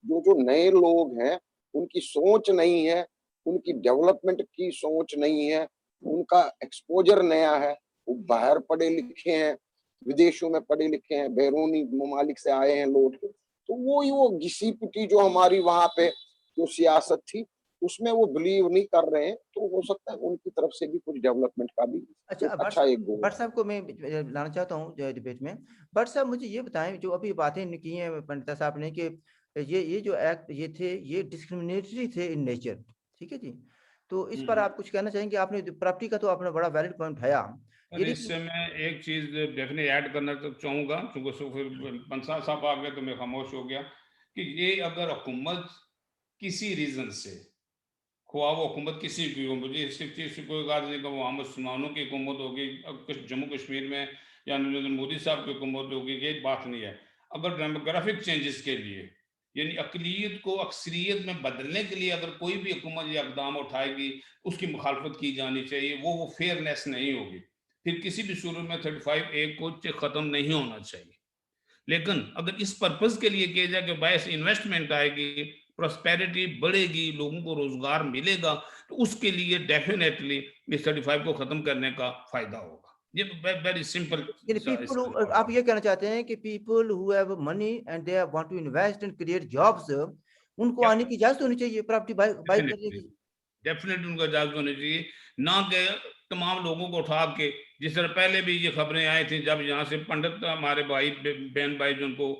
जो नए लोग हैं, उनकी सोच नहीं है, उनकी डेवलपमेंट की सोच नहीं है, उनका एक्सपोजर नया है, वो बाहर पढ़े लिखे हैं, विदेशों में पढ़े लिखे हैं, बैरूनी ममालिक से आए हैं लौट के, तो वो घिसी पिटी जो हमारी वहां पे जो सियासत थी, उसमें वो बिलीव नहीं कर रहे हैं। तो हो सकता है उनकी तरफ से भी कुछ डेवलपमेंट का भी अच्छा एक गोल। भट्ट साहब को मैं लाना चाहता हूँ डिबेट में। भट्ट साहब मुझे ये बताएं, जो अभी बातें की हैं पंडिता साहब ने, कि ये जो एक्ट ये थे, ये डिस्क्रिमिनेटरी थे इन नेचर, ठीक है जी। तो इस पर आप कुछ कहना चाहेंगे? आपने प्रॉपर्टी का तो आपने बड़ा वैलिड पॉइंट उठाया। इससे मैं एक चीज डेफिनेटली ऐड करना तो चाहूंगा, क्योंकि फिर पंसा साहब आ गए तो मैं खामोश हो गया, कि ये अगर हुकूमत किसी रीजन से, खुआ वो हुकूमत किसी की हो, मुझे सिर्फ चीज से कोई बात नहीं कि वो अहमद सुनानों की हुकूमत होगी जम्मू कश्मीर में, या नरेंद्र मोदी साहब की हुकूमत होगी, ये बात नहीं है। अगर डेमोग्राफिक चेंजेस के लिए, यानी अकलियत को अक्सरियत में बदलने के लिए अगर कोई भी हुकूमत या इकदाम उठाएगी, उसकी मुखालफत की जानी चाहिए। वो फेयरनेस नहीं होगी। फिर किसी भी सूरत में 35A को खत्म नहीं होना चाहिए। लेकिन अगर इस पर्पज के लिए किया जाए कि बायस इन्वेस्टमेंट आएगी, प्रॉस्पेरिटी बढ़ेगी, लोगों को रोजगार मिलेगा, तो उसके लिए डेफिनेटली इस 35 को खत्म करने का फायदा होगा। ये वेरी सिंपल। आप ये कहना चाहते हैं कि people who have money and they want to invest and create jobs, उनको आने की इजाजत होनी चाहिए प्रॉपर्टी बाय करने की। डेफिनेटली उनको इजाजत होनी चाहिए, ना कि तमाम लोगों को उठा के, जिस तरह पहले भी ये खबरें आई थी, जब यहाँ से पंडित हमारे भाई बहन भाई जिनको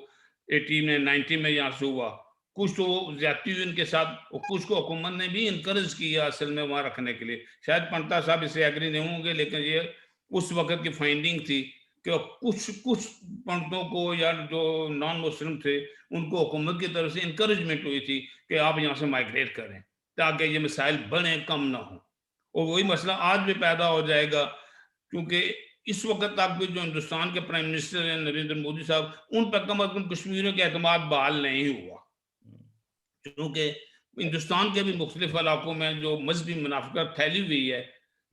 80 में 90 में यहाँ से हुआ, कुछ तो ज्यादती हुई उनके साथ, और कुछ को हुकूमत ने भी इनकरेज किया असल में वहां रखने के लिए। शायद पंडिता साहब इससे एग्री नहीं होंगे, लेकिन ये उस वक्त की फाइंडिंग थी कि कुछ पंडितों को या जो नॉन मुस्लिम थे, उनको हुकूमत की तरफ से इनकरेजमेंट हुई थी कि आप यहाँ से माइग्रेट करें, ताकि ये मसाइल बढ़े कम ना हो। और वही मसला आज भी पैदा हो जाएगा, क्योंकि इस वक्त तक भी जो हिंदुस्तान के प्राइम मिनिस्टर हैं नरेंद्र मोदी साहब, उन पर कम अज कम कश्मीरियों के एतमाद बहाल नहीं हुआ, क्योंकि हिंदुस्तान के भी मुख्तलिफ इलाकों में जो मजहबी मुनाफिकत फैली हुई है,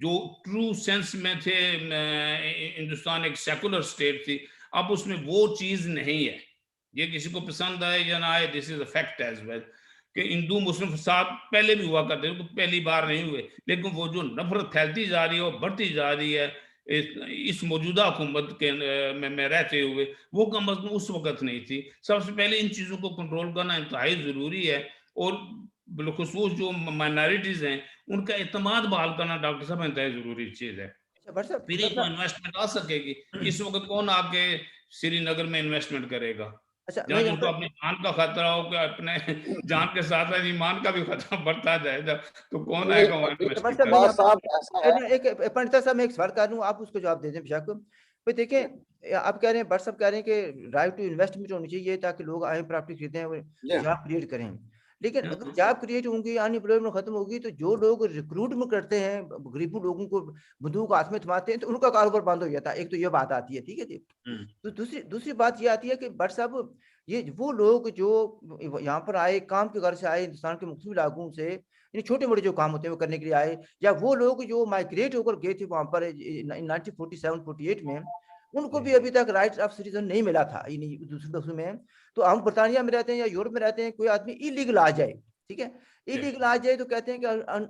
जो ट्रू सेंस में थे हिंदुस्तान एक सेकुलर स्टेट थी, अब उसमें वो चीज नहीं है। ये किसी को पसंद आए या ना आए, this is a fact as well कि हिंदू मुस्लिम फसाद पहले भी हुआ करते थे, पहली बार नहीं हुए, लेकिन वो जो नफरत फैलती जा रही है और बढ़ती जा रही है इस मौजूदा हुकूमत के में रहते हुए, वो कम अज कम उस वक्त नहीं थी। सबसे पहले इन चीज़ों को कंट्रोल करना इंतहाई ज़रूरी है, और बिलखसूस जो माइनॉरिटीज़ हैं उनका एतमाद बहाल करना डॉक्टर साहब इंतहाई ज़रूरी चीज़ है। फिर ही तो इन्वेस्टमेंट आ सकेगी। इस वक्त कौन आके श्रीनगर में इन्वेस्टमेंट करेगा? अच्छा, जहाँ जिनको अपनी जान का खतरा हो, कि अपने जान के साथ साथ ईमान का भी खतरा बढ़ता जाएगा, तो कौन आएगा वहाँ इन्वेस्टमेंट करने? बात साहब ऐसा है, एक पंडित साहब मैं एक सवाल कर लूं, आप उसको जवाब दे दें बेशक। भाई देखें, आप कह रहे हैं, भट्ट साहब कह रहे हैं कि राइट टू इन्वेस्टमेंट होनी चाहिए ताकि लोग आए प्रॉपर्टी खरीदें और जॉब क्रिएट करें। लेकिन अगर जॉब क्रिएट होंगी, अनएम्प्लॉयमेंट खत्म होगी, तो जो लोग रिक्रूटमेंट करते हैं, गरीबों लोगों को बंदूक हाथ में थमाते हैं, तो उनका कारोबार बंद हो जाता है। एक तो ये बात आती है, ठीक है जी। तो दूसरी दूसरी बात ये आती है कि भट्ट साहब, ये वो लोग जो यहाँ पर आए, काम के घर से आए, हिंदुस्तान के मुख्तलिफ इलाकों से, यानी छोटे मोटे जो काम होते हैं वो करने के लिए आए, या वो लोग जो माइग्रेट होकर गए थे वहां पर 1947-48 में, उनको भी अभी तक राइट ऑफ सिटीजन नहीं मिला था दूसरे देशों में। तो हम बर्तानिया में रहते हैं या यूरोप में रहते हैं, कोई आदमी इलीगल आ जाए, ठीक है, इलीगल आ जाए तो कहते हैं कि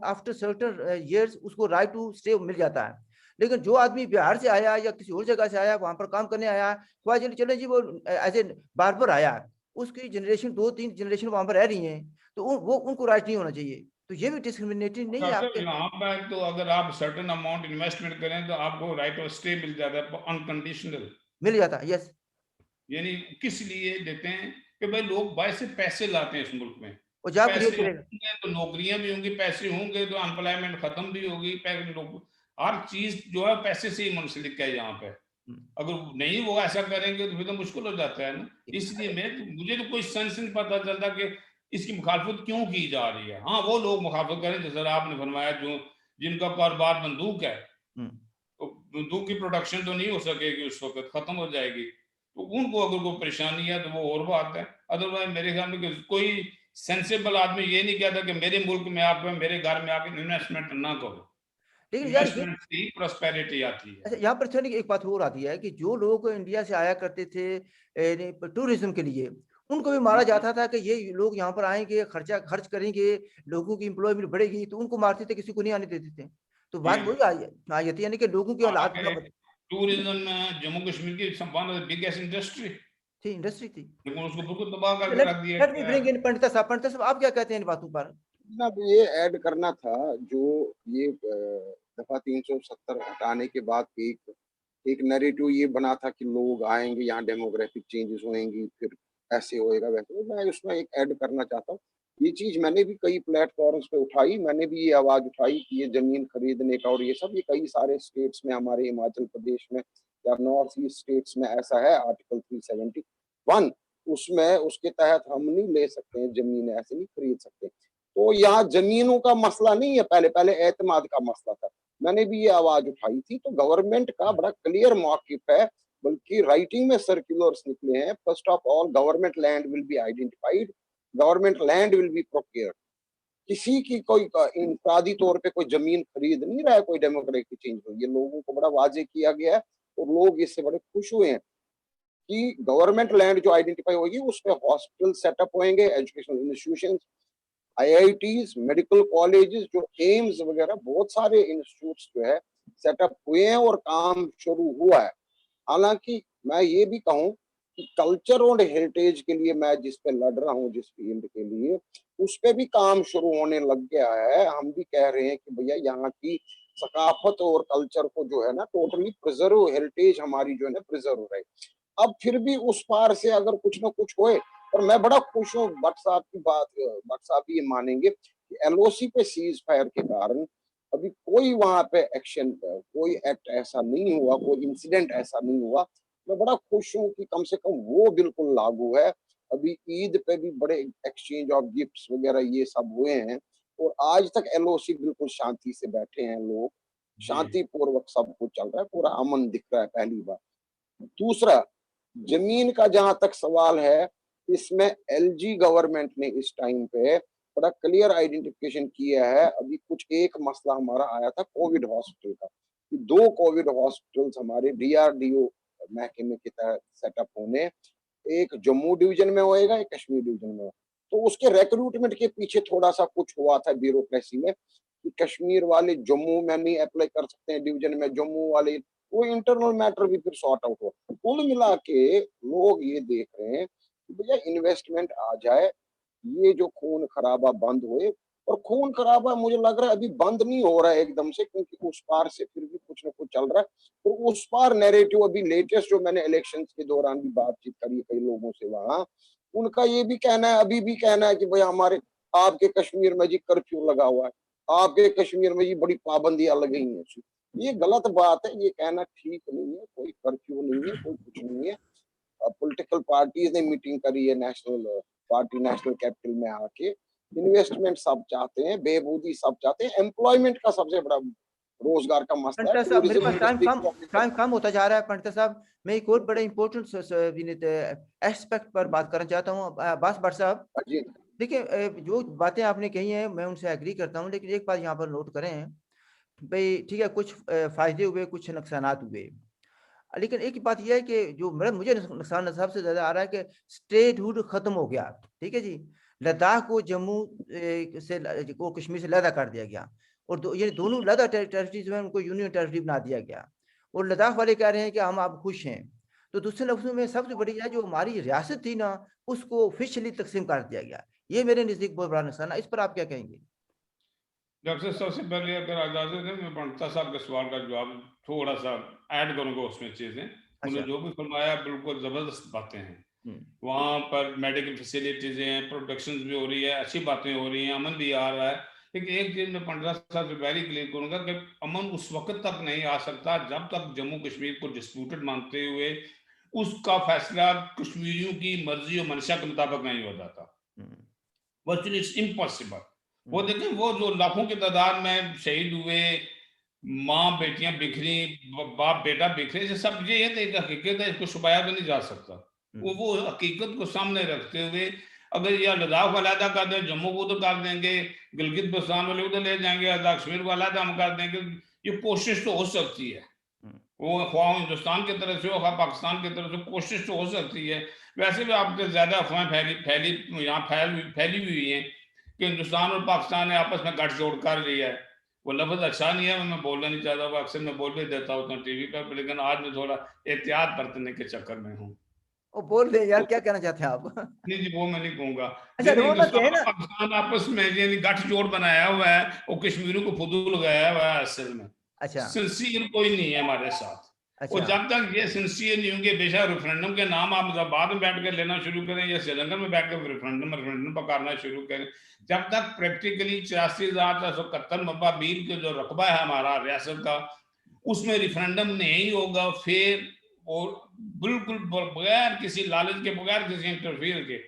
आफ्टर सर्टेन ईयर्स उसको राइट टू स्टे मिल जाता है। लेकिन जो आदमी बिहार से आया या किसी और जगह से आया, वहां पर काम करने आया, ख्वाजा चले जी वो एज ए बार्बर आया, उसकी जनरेशन 2-3 जनरेशन वहां पर रह रही है, तो वो उनको राइट नहीं होना चाहिए। तो ये भी डिस्क्रिमिनेटिंग नहीं है आपके? यहाँ पर तो अगर आप सर्टेन अमाउंट इन्वेस्टमेंट करें तो आपको राइट ऑफ स्टे मिल जाता है अनकंडीशनल। मिल जाता है, यस। यानी किस लिए देते हैं कि भाई लोग बाहर से पैसे लाते हैं इस मुल्क में, वो जॉब पैसे क्रिएट करेगा। होंगे तो नौकरियां भी होंगी, पैसे होंगे तो अनएम्प्लॉयमेंट खत्म भी होगी। हर चीज जो है पैसे से ही मुंसलिक है यहाँ पे। अगर नहीं वो ऐसा करेंगे तो फिर तो मुश्किल हो जाता है ना। इसलिए मुझे तो कोई सेंस नहीं पता चलता कि इसकी मुखालफत क्यों की जा रही है। हाँ, वो लोग मुखालफत करें जैसा आपने फरमाया, जो जिनका कारोबार बंदूक है, तो बंदूक की प्रोडक्शन तो नहीं हो सकेगी, उस वक्त खत्म हो जाएगी, तो उनको अगर कोई परेशानी है तो वो और बात है। अदरवाइज मेरे ख्याल में कोई सेंसेबल आदमी ये नहीं कहता कि मेरे मुल्क में आकर, मेरे घर में आकर इन्वेस्टमेंट ना करो। लेकिन यार इन्वेस्टमेंट से ही प्रॉस्पेरिटी आती है। अच्छा, यहाँ पर छेने की एक बात और आती है कि जो लोग इंडिया से आया करते थे टूरिज्म के लिए, उनको भी मारा जाता था कि ये लोग यहाँ पर आएंगे, खर्च करेंगे, लोगों की एम्प्लॉयमेंट बढ़ेगी, तो उनको मारते थे, किसी को नहीं आने देते थे। तो बात वही आ जाती है, यानी कि लोगों के हालात टूरिज्म में जम्मू कश्मीर की one of the biggest industry थी, इंडस्ट्री थी, लेकिन उसको बिल्कुल तबाह करके रख दिया गया। पंडित साहब आप क्या कहते हैं इन बातों पर? ना ये ऐड करना था, जो ये दफा 370 हटाने के बाद एक नैरेटिव ये बना था कि लोग आएंगे, यहाँ डेमोग्राफिक चेंजेस होंगी, फिर ऐसे होएगा वैसे। मैं उसमें एक ऐड करना चाहता हूँ, ये चीज मैंने भी कई प्लेटफॉर्म्स पे उठाई, मैंने भी ये आवाज उठाई कि ये जमीन खरीदने का और ये सब, ये कई सारे स्टेट्स में, हमारे हिमाचल प्रदेश में या नॉर्थ ईस्ट स्टेट्स में ऐसा है आर्टिकल 371, उसमें उसके तहत हम नहीं ले सकते हैं जमीन, ऐसे नहीं खरीद सकते। तो यहाँ जमीनों का मसला नहीं है, पहले पहले एतमाद का मसला था। मैंने भी ये आवाज उठाई थी, तो गवर्नमेंट का बड़ा क्लियर मौकिफ है, बल्कि राइटिंग में सर्कुलर्स निकले हैं। First of all, government land will be identified, government land will be procured. किसी की कोई इंफरादी तौर पे कोई जमीन खरीद नहीं रहा है, कोई डेमोक्रेटिक चेंज हो, ये लोगों को बड़ा वाजे किया गया है और लोग इससे बड़े खुश हुए हैं कि गवर्नमेंट लैंड जो आइडेंटिफाई होगी उस पर हॉस्पिटल सेटअप होंगे, educational institution, IITs, medical colleges, जो एम्स वगैरह, बहुत सारे इंस्टीट्यूट्स जो है सेटअप हुए हैं और काम शुरू हुआ है। हालांकि मैं ये भी कहूँ कि कल्चर और हेरिटेज के लिए मैं जिस पे लड़ रहा हूँ, जिस फील्ड के लिए, उस पे भी काम शुरू होने लग गया है। हम भी कह रहे हैं कि भैया यहाँ की सकाफत और कल्चर को जो है ना टोटली प्रिजर्व, हेरिटेज हमारी जो है ना प्रिजर्व रहे। अब फिर भी उस पार से अगर कुछ ना कुछ होए, और मैं बड़ा खुश हूँ भट्ट साहब की बात, भट्ट साहब भी ये मानेंगे कि एलओसी पे सीज फायर के कारण अभी कोई वहां पे एक्शन, कोई एक्ट ऐसा नहीं हुआ, कोई इंसिडेंट ऐसा नहीं हुआ। मैं बड़ा खुश हूँ कि कम से कम वो बिल्कुल लागू है। अभी ईद पे भी बड़े एक्सचेंज ऑफ गिफ्ट्स वगैरह ये सब हुए हैं, और आज तक LOC बिल्कुल शांति से बैठे हैं लोग, शांतिपूर्वक सब कुछ चल रहा है, पूरा अमन दिख रहा है पहली बार। दूसरा, जमीन का जहां तक सवाल है, इसमें LG गवर्नमेंट ने इस टाइम पे बड़ा क्लियर आइडेंटिफिकेशन किया है। अभी कुछ एक मसला हमारा आया था कोविड हॉस्पिटल का, कि 2 कोविड हॉस्पिटल्स हमारे DRDO महकमे के तहत सेटअप होने, एक जम्मू डिवीजन में होएगा, एक कश्मीर डिवीजन में। तो उसके रिक्रूटमेंट के पीछे थोड़ा सा कुछ हुआ था ब्यूरोक्रेसी में, कि कश्मीर वाले जम्मू में नहीं अप्लाई कर सकते हैं, डिवीजन में जम्मू वाले, वो इंटरनल मैटर भी फिर सॉर्ट आउट हो। कुल मिला के लोग ये देख रहे हैं कि भैया इन्वेस्टमेंट आ जाए, ये जो खून खराबा बंद होए। और खून खराबा मुझे लग रहा है अभी बंद नहीं हो रहा है एकदम से, क्योंकि उस पार से फिर भी कुछ ना कुछ चल रहा है। तो उस पार नैरेटिव अभी लेटेस्ट जो मैंने इलेक्शंस के दौरान भी बातचीत करी कई लोगों से वहां, उनका ये भी कहना है, अभी भी कहना है कि भाई हमारे आपके कश्मीर में जी कर्फ्यू लगा हुआ है, आपके कश्मीर में जी बड़ी पाबंदियां लगी हैं। ये गलत बात है, ये कहना ठीक नहीं है। कोई कर्फ्यू नहीं है, कोई कुछ नहीं है। पॉलिटिकल पार्टीज ने मीटिंग करी है नेशनल पार्टी, नेशनल कैपिटल में आके। इन्वेस्टमेंट सब चाहते हैं, बेबूदी सब चाहते हैं, एम्प्लॉयमेंट का सबसे बड़ा रोजगार का मसला है। पंडित साहब मेरे पास टूरिज्म टाइम कम होता जा रहा है। पंडित साहब मैं एक और बड़े इंपॉर्टेंट एस्पेक्ट पर बात करना चाहता हूँ। बास भट्ट साहब जी देखिए, जो बातें आपने कही हैं मैं उनसे एग्री करता हूँ, लेकिन एक बात यहाँ पर नोट करें भाई, ठीक है कुछ फायदे हुए, कुछ नुकसानात हुए, लेकिन एक बात यह है कि जो मुझे नुकसान सबसे ज्यादा आ रहा है कि स्टेटहुड खत्म हो गया। ठीक है जी, लद्दाख को जम्मू से को कश्मीर से अलग कर दिया गया, और ये दोनों अलग टेरिटरी जो है उनको यूनियन टेरिटरी बना दिया गया, और लद्दाख वाले कह रहे हैं कि हम आप खुश हैं। तो दूसरे लफ्जों में सबसे बड़ी है जो हमारी रियासत थी ना, उसको ऑफिशियली तकसीम कर दिया गया। ये मेरे नजदीक बहुत बड़ा नुकसान है। इस पर आप क्या कहेंगे? डॉक्टर साहब, सबसे पहले अगर आजादी दें, मैं पंडिता साहब के सवाल का जवाब थोड़ा सा ऐड करूंगा उसमें चीजें। उन्होंने जो भी फरमाया बिल्कुल जबरदस्त बातें हैं। वहाँ पर मेडिकल फैसिलिटीज हैं, प्रोटेक्शन भी हो रही है, अच्छी बातें हो रही हैं, अमन भी आ रहा है। लेकिन एक चीज मैं पंडिता साहब से वेरी क्लियर करूंगा कि अमन उस वक्त तक नहीं आ सकता जब तक जम्मू कश्मीर को डिस्प्यूटेड मानते हुए उसका फैसला कश्मीरियों की मर्जी और मंशा के मुताबिक नहीं हो जाता। Virtually it's impossible. वो देखें, वो जो लाखों की तादाद में शहीद हुए, माँ बेटियां बिखरी, बाप बेटा बिखरे, से सब ये एक हकीकत है, इसको छुपाया भी नहीं जा सकता। वो हकीकत को सामने रखते हुए अगर यह लद्दाख को अलहदा कर दें, जम्मू को उधर कर देंगे, गिलगित बल्तिस्तान वाले उधर ले जाएंगे, कश्मीर को अलहदा हम कर देंगे, ये कोशिश तो हो सकती है। वो ख्वाह हिंदुस्तान की तरफ से हो, ख्वाह पाकिस्तान की तरफ से, कोशिश तो हो सकती है। वैसे भी आपके ज्यादा अफवाहें फैली हुई हैं कि हिंदुस्तान और पाकिस्तान ने आपस में गठजोड़ कर लिया है। वो लफ्ज अच्छा नहीं है, मैं बोलना नहीं चाहता, वो अक्सर मैं बोल भी देता हूँ टीवी पर, लेकिन आज मैं थोड़ा एहतियात बरतने के चक्कर में हूँ। वो बोल रहे यार, क्या कहना चाहते हैं आप? नहीं जी, वो मैं नहीं कहूंगा। अच्छा, यानी रोना हिंदुस्तान है और ना। पाकिस्तान आपस में यानी गठजोड़ बनाया हुआ है, और कश्मीरियों को फुदूल लगाया हुआ है असल में। अच्छा सिंसियर कोई नहीं है हमारे साथ। और अच्छा। जब तक ये सिंसियर नहीं होंगे, बेशक रेफरेंडम के नाम आप जब बाद में बैठ कर लेना शुरू करें, या श्रीलंका में बैठ कर रेफरेंडम पकारना शुरू करें, जब तक प्रैक्टिकली 84,471 मरबा मील के जो रकबा है हमारा रियासत का, उसमें रेफरेंडम नहीं होगा, फिर और बिल्कुल बगैर किसी लालच के, बगैर किसी इंटरफियर के,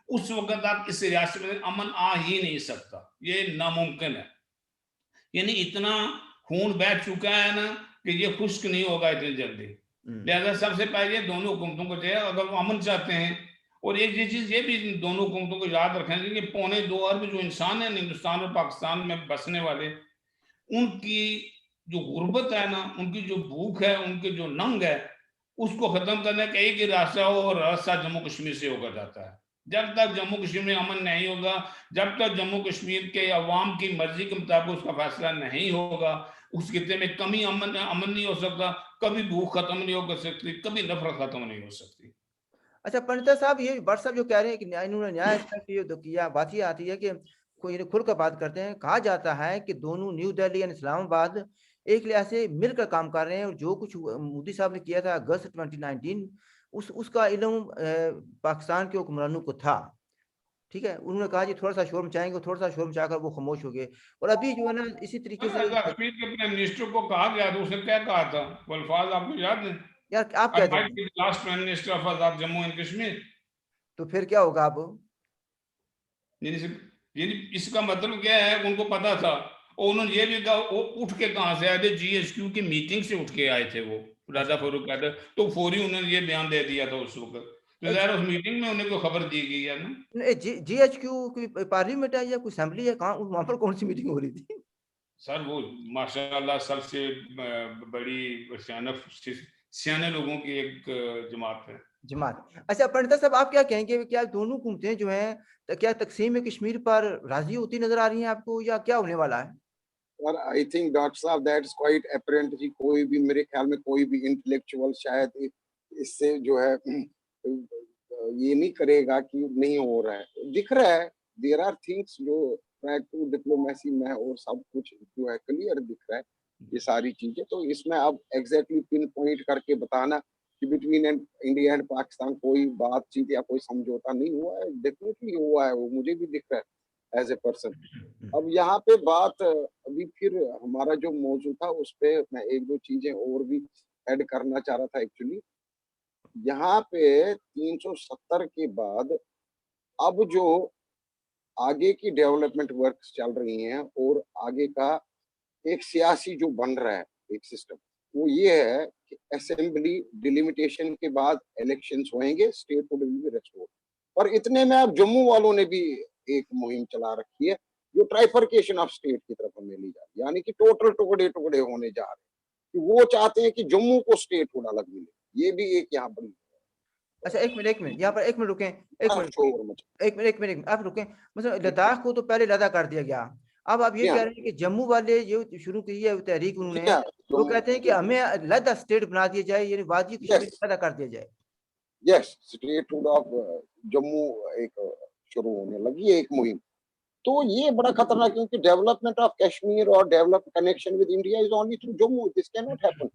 उस वक्त तक इस रियासत में अमन आ ही नहीं सकता। ये नामुमकिन है। यानी इतना खून बह चुका है ना कि ये खुश्क नहीं होगा इतनी जल्दी। लिहाजा सबसे पहले दोनों हुकूमतों को चाहिए, अगर वो अमन चाहते हैं। और एक ये चीज ये भी दोनों हुकूमतों को याद रखें कि 2.25 अरब जो इंसान है हिंदुस्तान और पाकिस्तान में बसने वाले, उनकी जो गुर्बत है ना, उनकी जो भूख है, उनके जो नंग है, उसको खत्म करने का एक ही रास्ता हो, और रास्ता जम्मू कश्मीर से होकर जाता है। जब तक जम्मू कश्मीर में अमन नहीं होगा, जब तक जम्मू कश्मीर के अवाम की मर्जी के मुताबिक उसका फैसला नहीं होगा, उस खिते में कमी अमन नहीं हो सकता, कभी भूख खत्म नहीं हो सकती, कभी नफरत खत्म नहीं हो सकती। अच्छा पंडिता साहब, ये भट्ट साहब जो कह रहे हैं कि इन्होंने न्याय ये तो किया, बात ये आती है कि कोई खुल कर बात करते हैं। कहा जाता है कि दोनों न्यू दिल्ली और इस्लामाबाद एक लिहाज से मिलकर काम कर रहे हैं, और जो कुछ मोदी साहब ने किया था अगस्त 2019, उसका इल्म पाकिस्तान के हुक्मरानों को था। ठीक है, उन्होंने कहा जी थोड़ा सा शोर मचाएंगे, थोड़ा सा शोर मचाकर वो खामोश हो गए। और अभी जो है ना इसी तरीके से कश्मीर के प्राइम मिनिस्टर को कहा गया था, उसने क्या कहा था, वो अल्फाज आपको याद है? यार आप I क्या might देंगे? be the last prime minister of Azad Jammu and Kashmir. तो फिर क्या होगा अब? यानी इसका मतलब क्या है, उनको पता था, और उन्होंने ये भी कहा, वो उठ के कहाँ से आए थे, जीएचक्यू की मीटिंग से उठ के आए थे वो, राजा फारूक कहते, तो फौरी उन्होंने ये बयान दे दिया था उस वक्त, तो ज़ाहिर उस मीटिंग में उन्हें को खबर दी गई है ना। जीएचक्यू की पार्लियामेंट है या कोई असेंबली है, कहाँ वहां पर कौन सी मीटिंग हो रही थी? सर वो माशाल्लाह सबसे बड़ी सियाने लोगों की एक जमात है। जमात। अच्छा पंडिता साहब, आप क्या कहेंगे, क्या दोनों हुकूमतें जो हैं, तो क्या तकसीम कश्मीर पर राजी होती नजर आ रही हैं आपको, या क्या होने वाला है? और आई थिंक डॉक्टर साहब दैट्स क्वाइट अपरेंट कि कोई भी, मेरे ख्याल में कोई भी इंटेलेक्चुअल शायद इससे जो है ये नहीं करेगा कि नहीं हो रहा है, दिख रहा है। देयर आर थिंग्स जो ट्रैक टू डिप्लोमेसी में और सब कुछ जो है क्लियर दिख रहा है ये सारी चीजें। तो इसमें अब एग्जैक्टली पिन पॉइंट करके बताना कि बिटवीन इंडिया एंड पाकिस्तान कोई बातचीत या कोई समझौता नहीं हुआ है, डेफिनेटली हुआ है, वो मुझे भी दिख रहा है एज ए पर्सन। अब यहाँ पे बात अभी फिर हमारा जो मौजूद था उस पे मैं एक दो चीजें और भी ऐड करना चाह रहा था एक्चुअली। यहाँ पे 370 के बाद अब जो आगे की डेवलपमेंट वर्क्स चल रही हैं और आगे का एक सियासी जो बन रहा है एक सिस्टम, वो ये है कि असेंबली डिलिमिटेशन के बाद इलेक्शंस होंगे, स्टेट विल बी रेस्टोर्ड। पर इतने में अब जम्मू वालों ने भी एक मुहिम चला रखी है जो ट्राइफर्केशन ऑफ स्टेट की तरफ हमें ली जा रही है, यानी कि टोटल टुकड़े टुकड़े होने जा रहे हैं, कि वो चाहते हैं कि जम्मू को स्टेट हुड अलग मिले। ये भी एक यहाँ बड़ी अच्छा एक मिनट यहाँ पर एक मिनट रुकें, एक मिनट शोर मचा। एक मिनट आप रुकें। मतलब लद्दाख को तो पहले लदा कर दिया गया, अब आप ये जी हाँ, कह रहे हैं कि जम्मू वाले ये शुरू की है तहरीक जी उन्होंने, हाँ, वो कहते हैं कि हमें अलग स्टेट बना दिया जाए, यानी वादी कश्मीर यस पैदा कर दिया जाए। Yes, state hood of Jammu एक शुरू होने लगी है एक मुहिम। तो ये बड़ा खतरनाक, क्योंकि डेवलपमेंट ऑफ कश्मीर और develop connection with India is only through Jammu, this can not happen.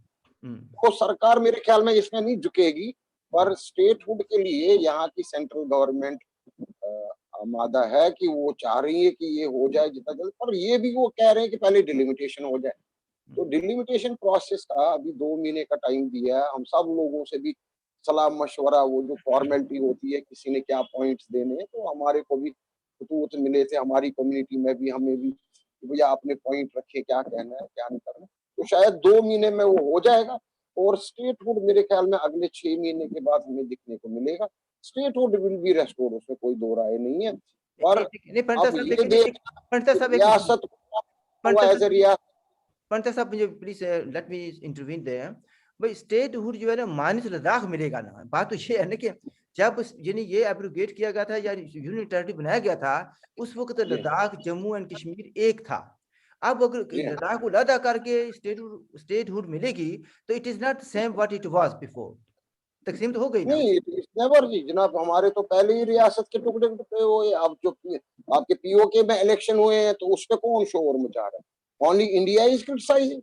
तो सरकार मेरे ख्याल में इसमें नहीं झुकेगी, पर स्टेटहुड के लिए यहाँ की सेंट्रल गवर्नमेंट आमादा है कि वो चाह रही है कि ये हो जाए जितना जल्द, पर ये भी वो कह रहे हैं कि पहले डिलिमिटेशन हो जाए। तो डिलिमिटेशन प्रोसेस का अभी 2 महीने का टाइम दिया है, हम सब लोगों से भी सलाह मशवरा, वो जो फॉर्मेलिटी होती है किसी ने क्या पॉइंट्स देने हैं, तो हमारे को भी खतूत मिले थे, हमारी कम्युनिटी में भी, हमें भी भैया आपने पॉइंट रखे, क्या कहना है क्या नहीं करना। तो शायद 2 महीने में वो हो जाएगा, और स्टेटहुड मेरे ख्याल में अगले 6 महीने के बाद हमें दिखने को मिलेगा। स्टेटहुड विल बी रेस्टोर्ड, उसमें कोई दो राय नहीं है। पर नहीं पंडिता अब साहब, ये लेकिन देख पंडिता साहब एक रियासत हुआ पंडिता एज ए रियासत। पंडिता साहब मुझे please let me intervene there. भाई स्टेटहुड जो है ना माइनस लद्दाख मिलेगा ना, बात तो ये है ना कि जब यानी ये एब्रोगेट किया गया था या यूनियन टेरिटरी बनाया गया था, उस वक्त जी लद्दाख जम्मू एंड कश्मीर एक था। अब अगर जी लद्दाख को लदा करके स्टेटहुड मिलेगी, तो it is not same what it was before. तकसीम तो हो गई ना। नहीं, इट्स नेवर जी जनाब, हमारे तो पहले ही रियासत के टुकड़े टुकड़े हुए। अब जो आपके पीओके में इलेक्शन हुए हैं तो उस पे कौन शोर मचा रहा है? Only India is criticising.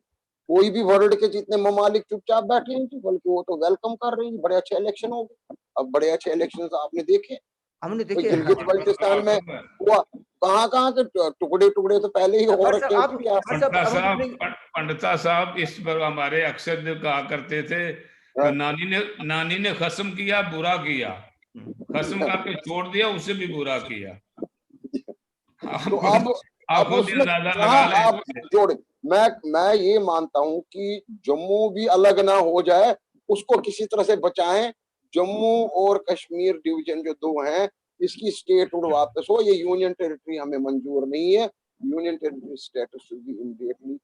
कोई भी वर्ल्ड के जितने ममालिक चुपचाप बैठे हैं, बल्कि वो तो वेलकम कर रहे हैं, बड़े अच्छे इलेक्शन हो गए। अब बड़े अच्छे इलेक्शन आपने देखे, हमने कोई देखे। गिलगित बल्टिस्तान में हुआ, कहाँ के टुकड़े टुकड़े तो पहले ही हो रखे हैं जी। पंडिता साहब इस पर हमारे अक्सर जो कहा करते थे कि नानी ने खस्म किया बुरा किया, खस्म करके छोड़ दिया, उससे भी बुरा किया। तो आप अब खुद उसमें अंदाजा लगा कहाँ लें। आप जोड़े। मैं ये मानता हूं कि जम्मू भी अलग ना हो जाए, उसको किसी तरह से बचाएं। जम्मू और कश्मीर डिवीजन जो दो हैं, इसकी स्टेटहुड वापस हो। ये यूनियन टेरिटरी हमें मंजूर नहीं है। Union territory status should be immediately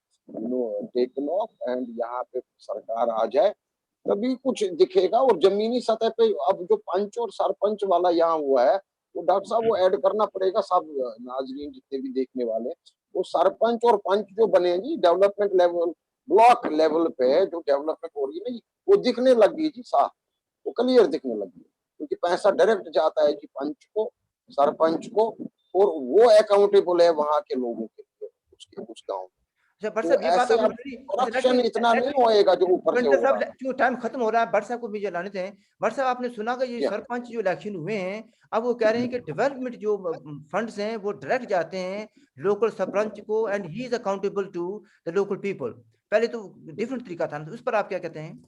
taken of, and यहाँ पे सरकार आ जाए, तभी कुछ दिखेगा। और जमीनी सतह पे अब जो पंच और सरपंच वाला यहाँ हुआ है, वो डॉक्टर साहब वो ऐड करना पड़ेगा सब नाजरीन जितने भी देखने वाले। वो सरपंच और पंच जो बने जी डेवलपमेंट लेवल, ब्लॉक लेवल पे जो डेवलपमेंट हो रही है ना, वो दिखने लग गई जी साफ, वो क्लियर दिखने लगी, क्योंकि पैसा डायरेक्ट जाता है जी पंच को, सरपंच को, और वो अकाउंटेबल है वहां के लोगों के लिए, उसके उस गाँव। अच्छा भट्ट तो साहब ये बात ऐसे आपने अब कही। अच्छा करप्शन इतना नहीं होएगा जो ऊपर से हो साहब रहा। क्यों टाइम खत्म हो रहा है, भट्ट साहब को मुझे लाने थे। भट्ट साहब आपने सुना कि ये या सरपंच जो इलेक्शन हुए हैं, अब वो कह रहे हैं कि डेवलपमेंट जो फंड्स हैं वो डायरेक्ट जाते हैं लोकल सरपंच को, and he is accountable to the local people. पहले तो डिफरेंट तरीका था, तो उस पर आप क्या कहते हैं?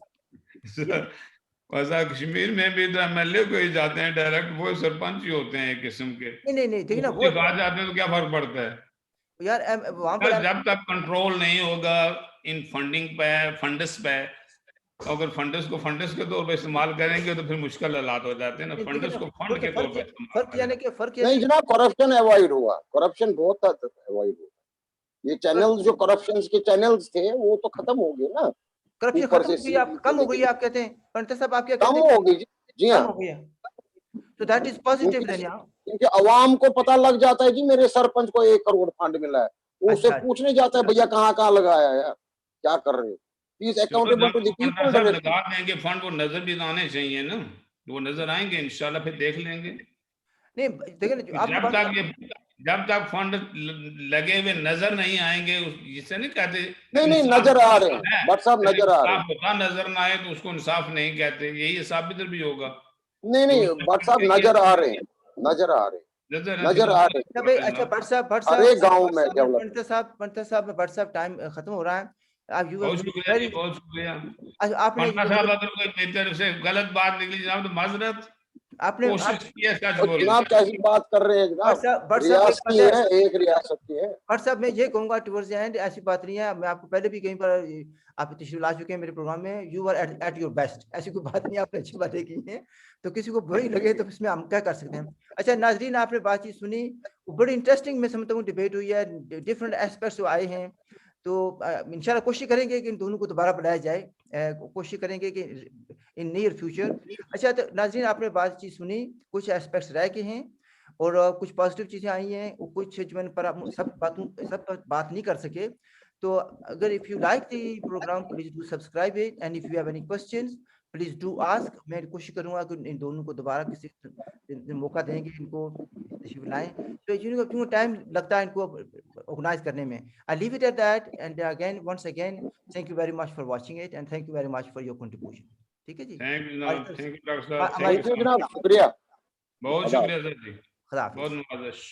सर, वैसा कश्मीर में भी तो एमएलए को ही जाते हैं डायरेक्ट, वो सरपंच ही होते हैं एक किस्म के। नहीं देखिए ना, वो वो आ जाते हैं तो क्या फर्क पड़ता है यार वहां पर जब तक कंट्रोल नहीं होगा इन फंडिंग पे, फंड्स पे, अगर फंड्स के तौर पे इस्तेमाल करेंगे तो फिर मुश्किल हालात हो जाते हैं ना। फंड्स को फंड के तौर पे इस्तेमाल करें। फर्क नहीं जनाब, करप्शन अवॉइड हुआ, करप्शन बहुत हद तक अवॉइड हुआ। ये चैनल्स जो करप्शन के चैनल्स थे वो तो खत्म हो गए ना, करप्शन ऊपर खत्म से हो गई, आप कम हो गई, आप कहते हैं पंडित साहब, आप क्या कहते कम हैं? हो गई जी कम हाँ, हो गया, तो दैट इज पॉजिटिव देन यार। क्योंकि अवाम को पता लग जाता है जी मेरे सरपंच को 1 करोड़ फंड मिला है, वो उससे अच्छा, पूछने जाता है भैया कहाँ लगाया है यार, क्या कर रहे हो। Please accountable to the people directly. लगा देंगे फंड, वो नजर भी आने चाहिए ना, वो नजर आएंगे इंशाल्लाह, फिर देख लेंगे। नहीं देखिए ना, जब तक फंड लगे हुए नजर नहीं आएंगे, जिससे नहीं कहते नहीं नजर आ रहे हैं बट साहब, नजर आ रहे हैं। होता नजर ना आए तो उसको इंसाफ नहीं कहते, यही हिसाब इधर भी होगा। नहीं बट साहब नजर आ रहे हैं, नजर आ रहे हैं, नजर आ रहे हैं। भाई अच्छा भट्ट साहब, हर एक गाँव में डेवलप। पंडित साहब भट्ट साहब, टाइम खत्म हो रहा है। आप बहुत शुक्रिया जी, बहुत शुक्रिया। आपने अगर कोई मेरी तरफ से गलत बात निकली जनाब तो माजरत, आपने कोशिश की है सच बोलने जनाब कैसी बात कर रहे हैं जनाब, रियासत की है, एक रियासत की है। भट्ट साहब मैं ये कहूंगा टुवर्ड्स द एंड, ऐसी बात नहीं है, मैं आपको पहले भी कहीं पर आप तशरीफ ला चुके हैं मेरे प्रोग्राम में, you are at your best, ऐसी कोई बात नहीं, आपने अच्छी बातें की हैं, तो किसी को बुरी लगे तो इसमें हम क्या कर सकते हैं। अच्छा नाजरीन, आपने बातचीत सुनी, बड़ी इंटरेस्टिंग मैं समझता हूँ डिबेट हुई है, डिफरेंट एस्पेक्ट्स आए हैं, तो इंशाल्लाह कोशिश करेंगे कि इन दोनों को दोबारा बुलाया जाए, कोशिश करेंगे कि इन नियर फ्यूचर। अच्छा तो नाजरीन, आपने बातचीत सुनी, कुछ एस्पेक्ट्स रह गए हैं और कुछ पॉजिटिव चीजें आई हैं, कुछ जो पर आप सब बात नहीं कर सके, तो अगर if you like the programme please do subscribe it, and if you have any questions please do ask. मैं कोशिश करूंगा कि इन दोनों को दोबारा किसी मौका देंगे, इनको तशरीफ लाएं, तो क्यों टाइम लगता है इनको ऑर्गेनाइज करने में। I leave it at that, and again once again thank you very much for watching it, and thank you very much for your contribution. ठीक है जी, थैंक यू डॉक्टर साहब, थैंक यू जनाब, शुक्रिया, बहुत शुक्रिया सर जी, खुदा हाफिज। बहुत नवाजिश।